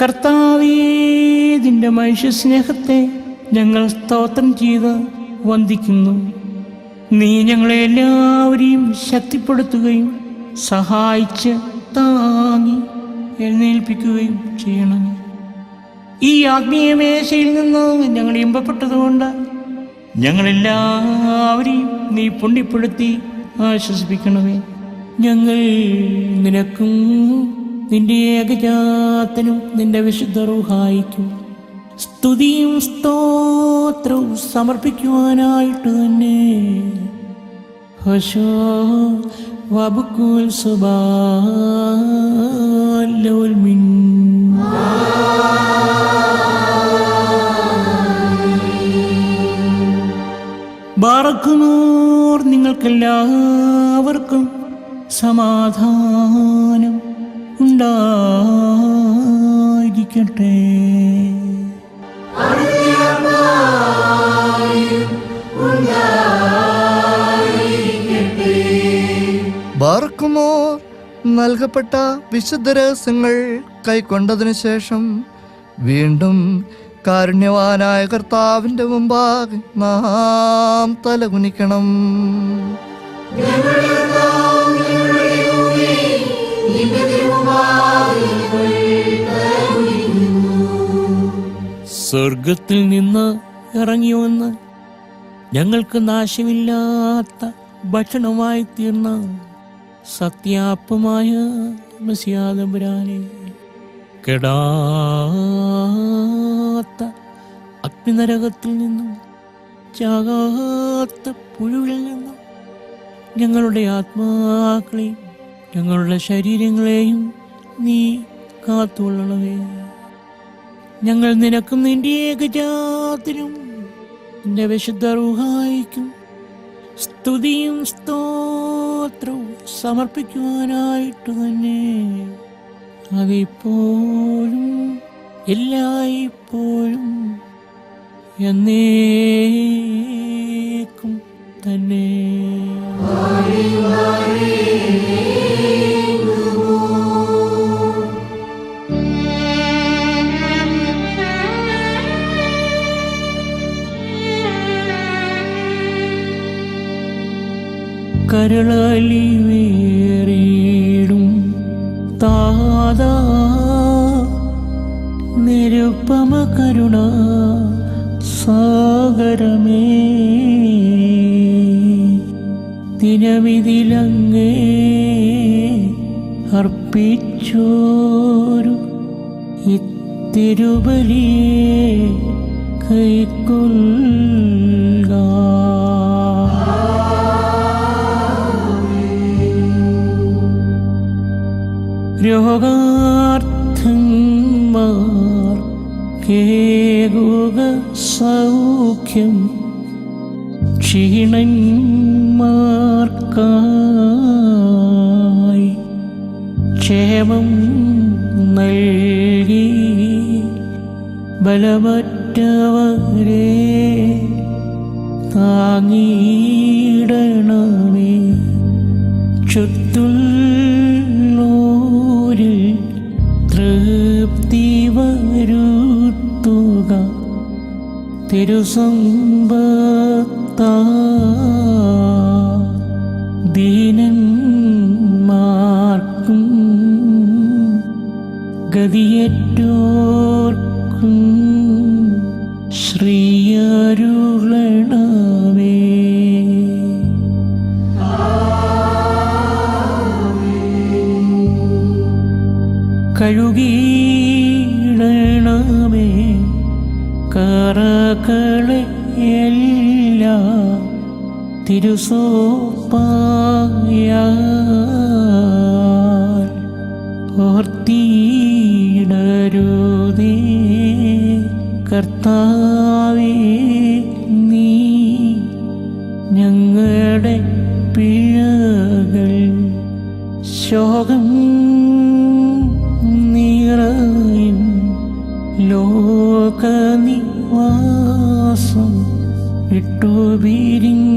Speaker 3: കർത്താവേ, നിന്റെ മനുഷ്യസ്നേഹത്തെ ഞങ്ങൾ സ്തോത്രം ചെയ്ത് വന്ദിക്കുന്നു. നീ ഞങ്ങളെ എല്ലാവരെയും ശക്തിപ്പെടുത്തുകയും സഹായിച്ച് താങ്ങി എഴുന്നേൽപ്പിക്കുകയും ചെയ്യണമേ. ഈ ആത്മീയ മേശയിൽ നിന്ന് ഞങ്ങൾ ഇമ്പപ്പെട്ടതുകൊണ്ട് ഞങ്ങളെല്ലാവരെയും നീ പുണ്യപ്പെടുത്തി ആശ്വസിപ്പിക്കണമേ. ഞങ്ങൾ നിനക്കും നിന്റെ ഏകജാതനും നിന്റെ വിശുദ്ധ റൂഹായിക്കും സ്തുതിയും സ്തോത്രവും സമർപ്പിക്കുവാനായിട്ട് തന്നെ ഹോശോ വബുക്കുൽ സുബാൽ മിൻ. ബാറക്കുമോർ, നിങ്ങൾക്കെല്ലാവർക്കും സമാധാനം ഉണ്ടായിരിക്കട്ടെ.
Speaker 6: ബാർക്കുമോർ, നൽകപ്പെട്ട വിശുദ്ധ രഹസ്യങ്ങൾ കൈക്കൊണ്ടതിനു ശേഷം വീണ്ടും കാരുണ്യവാനായ കർത്താവിന്റെ മുമ്പാകെ നാം തലകുനിക്കണം.
Speaker 3: സ്വർഗത്തിൽ നിന്ന് ഇറങ്ങി വന്ന് ഞങ്ങൾക്ക് നാശമില്ലാത്ത ഭക്ഷണമായി തീർന്ന സത്യാപ്പമായ മെസ്സിയാതമ്പുരാനെ, കെടാത്ത അഗ്നിനരകത്തിൽ നിന്നും ചാകാത്ത പുഴുവിൽ നിന്നും ഞങ്ങളുടെ ആത്മാക്കളെയും ഞങ്ങളുടെ ശരീരങ്ങളെയും നീ കാത്തുകൊള്ളണമേ. ഞങ്ങൾ നിനക്കും നിന്റെ ഏകജാതനും നിന്റെ വിശുദ്ധ റൂഹായിക്കും സ്തുതിയും സ്തോത്രവും സമർപ്പിക്കുവാനായിട്ട് തന്നെ അതിപ്പോഴും എല്ലായ്പ്പോഴും എന്നേക്കും തന്നെ. കരളലി വേറിടും താതാ, നിരുപമ കരുണ സാഗരമേ, ദിനവിധിലങ്ങേ അർപ്പിച്ചോരു ഇത്തിരുബലിയെ കൈക്കൊള്ളുക. രോഗാർത്ഥന്മാർ കേകുക സൗഖ്യം, ക്ഷീണന്മാർക്കായി ക്ഷേമം നൽകി ബലവറ്റ താങ്ങിയിടണമേ. ചുറ്റുള്ളോരിൽ തൃപ്തി വരുത്തുക. തിരുസമ്പത്താ ദീനന്മാർക്കും ഗതിയേറ്റോർക്കും ശ്രീയരുളണമേ. കഴുകിയിടണമേ കറകളെ എല്ലാം തിരുസോപ്പായാൽ ഓർത്തിയിടരുതേ. കർത്താവേ, നീ ഞങ്ങളുടെ പിഴകൾ ശോകം നിറയും ലോകനിവാസം വിട്ടുപിരിഞ്ഞോ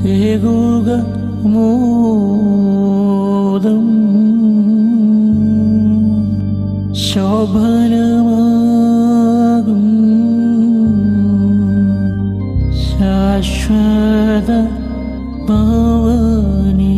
Speaker 3: കേകുക മോദം ശോഭനമാകും ശാശ്വത ഭവനേ.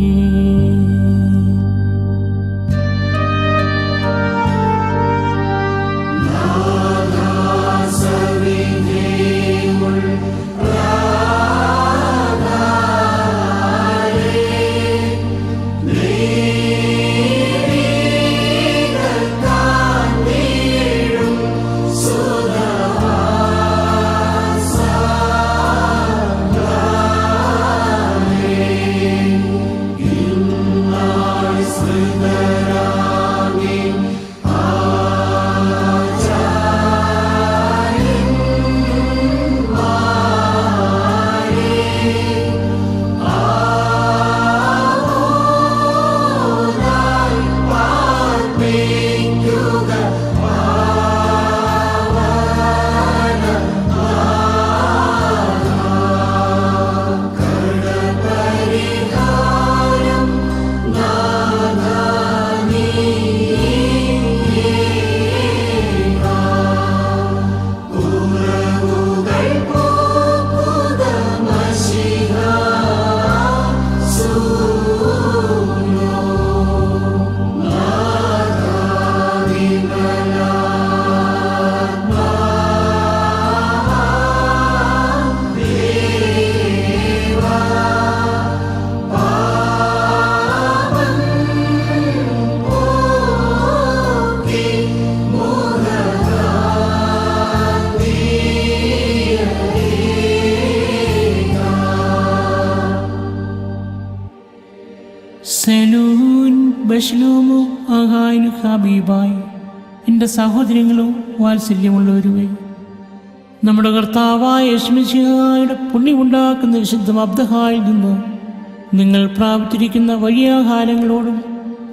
Speaker 3: സെലൂൻ ബശ്ലൂമു അഹായിനു ഹബീബായി എൻ്റെ സഹോദരങ്ങളും വാത്സല്യമുള്ളവരുമേ, നമ്മുടെ കർത്താവായ യേശുമിശിഹായുടെ പുണ്യമുണ്ടാക്കുന്ന വിശുദ്ധ അബ്ദഹായിൽ നിന്ന് നിങ്ങൾ പ്രാപിച്ചിരിക്കുന്ന വഴിയാഹാരങ്ങളോടും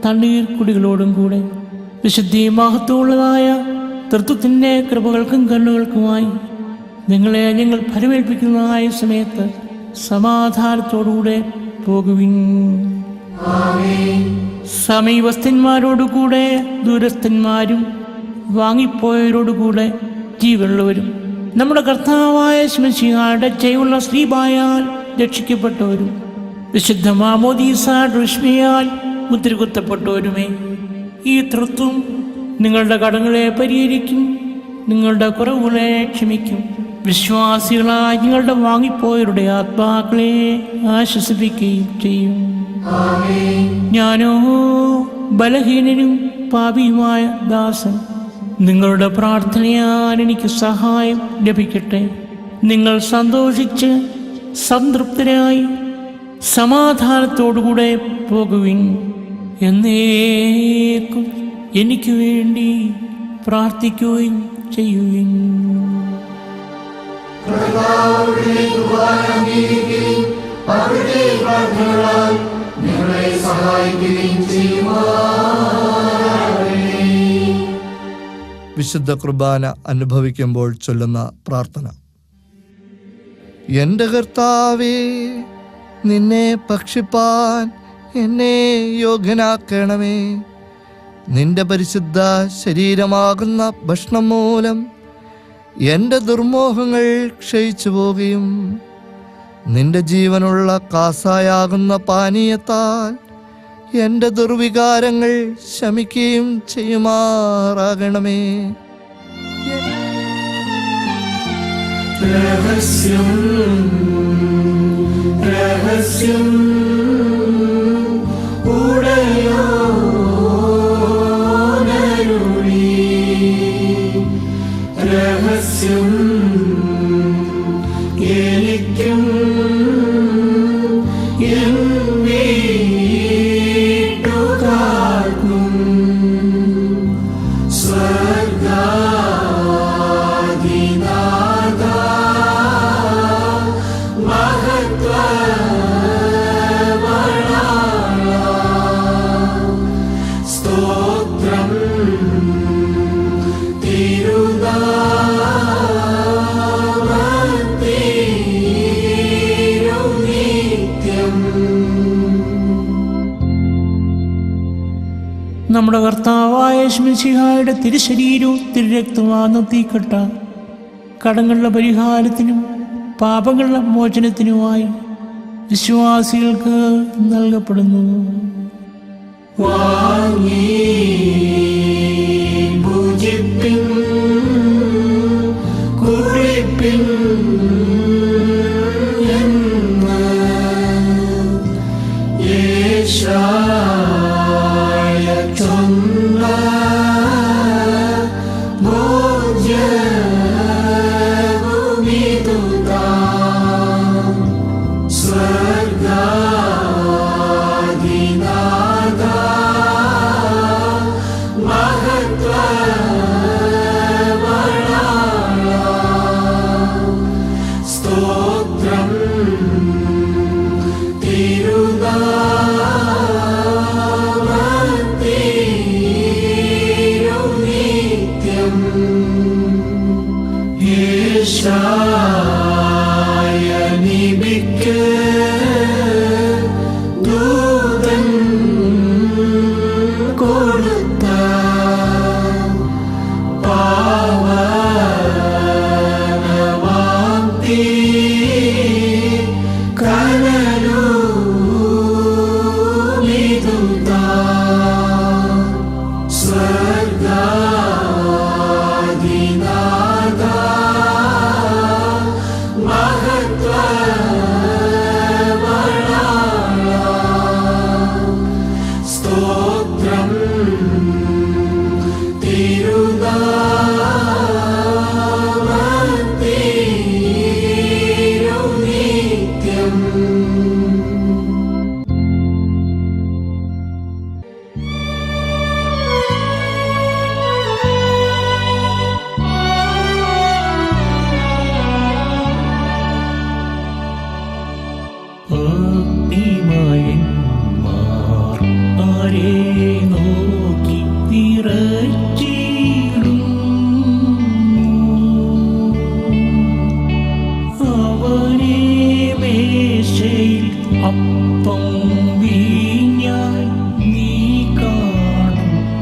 Speaker 3: തണ്ണീർക്കുടികളോടും കൂടെ വിശുദ്ധി മഹത്വമുള്ളതായ തൃത്വത്തിൻ്റെ കൃപകൾക്കും കരുണകൾക്കുമായി നിങ്ങളെ ഞങ്ങൾ ഫലമേൽപ്പിക്കുന്നതായ സമയത്ത് സമാധാനത്തോടുകൂടെ പോകുവിൻ. സമീപസ്ഥന്മാരോടുകൂടെ ദൂരസ്ഥന്മാരും വാങ്ങിപ്പോയവരോടുകൂടെ ജീവനുള്ളവരും നമ്മുടെ കർത്താവായ യേശുമിശിഹായുടെ ജയമുള്ള ശ്രീബായാൽ രക്ഷിക്കപ്പെട്ടവരും വിശുദ്ധ മാമോദീസ രശ്മിയാൽ മുദ്രകുത്തപ്പെട്ടവരുമേ, ഈ തൃത്വം നിങ്ങളുടെ കടങ്ങളെ പരിഹരിക്കും, നിങ്ങളുടെ കുറവുകളെ ക്ഷമിക്കും. വിശ്വാസികളായ നിങ്ങളുടെ വാങ്ങിപ്പോയവരുടെ ആത്മാക്കളെ ആശ്വസിപ്പിക്കുകയും ചെയ്യും. ഞാനോ ബലഹീനനും പാപിയുമായ ദാസൻ, നിങ്ങളുടെ പ്രാർത്ഥനയാൽ എനിക്ക് സഹായം ലഭിക്കട്ടെ. നിങ്ങൾ സന്തോഷിച്ച് സംതൃപ്തരായി സമാധാനത്തോടുകൂടെ പോകുവിൻ. എന്നേക്കും എനിക്ക് വേണ്ടി പ്രാർത്ഥിക്കുകയും ചെയ്യുവിൻ.
Speaker 6: വിശുദ്ധ കുർബാന അനുഭവിക്കുമ്പോൾ ചൊല്ലുന്ന പ്രാർത്ഥന. എൻ്റെ കർത്താവേ, നിന്നെ ഭക്ഷിപ്പാൻ എന്നെ യോഗ്യനാക്കണമേ. നിന്റെ പരിശുദ്ധ ശരീരമാകുന്ന ഭക്ഷണം മൂലം എൻ്റെ ദുർമോഹങ്ങൾ ക്ഷയിച്ചു പോകുകയും നിന്റെ ജീവനുള്ള കാസായാകുന്ന പാനീയത്താൽ എൻ്റെ ദുർവികാരങ്ങൾ ശമിക്കുകയും ചെയ്യുമാറാകണമേ.
Speaker 3: രഹസ്യം രഹസ്യം ഉടയോനരുളി, രഹസ്യം എനിക്കും എൻ വീട്ടുകാർക്കും സ്വർഗാധിനാഥ സ്തോത്രം തിരുനാമത്തിരുനിത്യം. നമ്മുടെ കർത്താവായ മിശിഹായുടെ തിരുശരീരവും തിരുരക്തമാകുന്ന തീക്കട്ട കടങ്ങളുടെ പരിഹാരത്തിനും പാപങ്ങളുടെ മോചനത്തിനുമായി വിശ്വാസികൾക്ക് നൽകപ്പെടുന്നു. വാങ്ങി ഭുജിപ്പിൻ, കുടിപ്പിൻ എന്ന് യേശയ്യ ചൊന്ന ഭോജ്യവുമിതുതാൻ. സ്വർഗാധിനാഥ സ്തോത്രം തിരുനാമത്തിരുനിത്യം. യേശയ്യനിബിക്ക് ദൂതൻ കൊടുത്ത പാവനമാം തീ കനലുമിതുതാൻ. സ്വർഗാധിനാഥ സ്തോത്രം തിരുനാമത്തിരുനിത്യം. ഭക്തിമാന്മാർ ആരെ നോക്കി വിറച്ചിടുന്നു. അവനെ മേശയിൽ അപ്പം വീഞ്ഞായി നീ കാണുന്നു.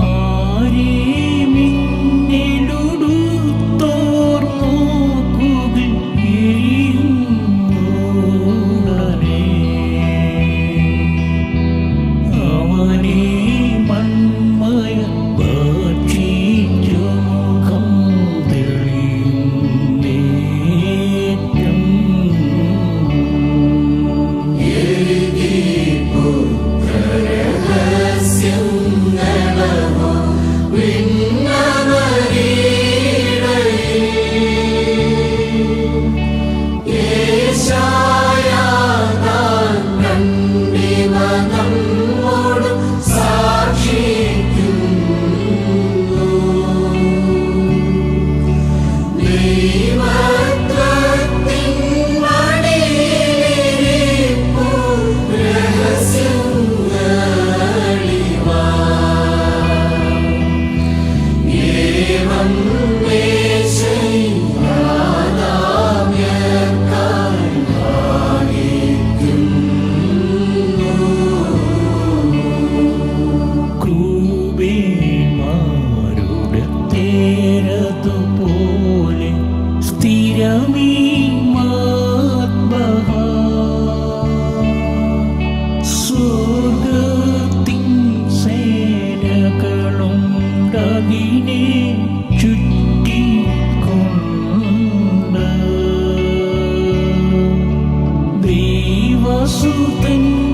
Speaker 3: ആരെ മിന്നലുടുത്തോർ നോക്കുകിൽ എരിയുന്നോടനെ. അവനെ മൺമയ ഭക്ഷിച്ചു മുഖം തെളിയുന്നേ. സൂതൻ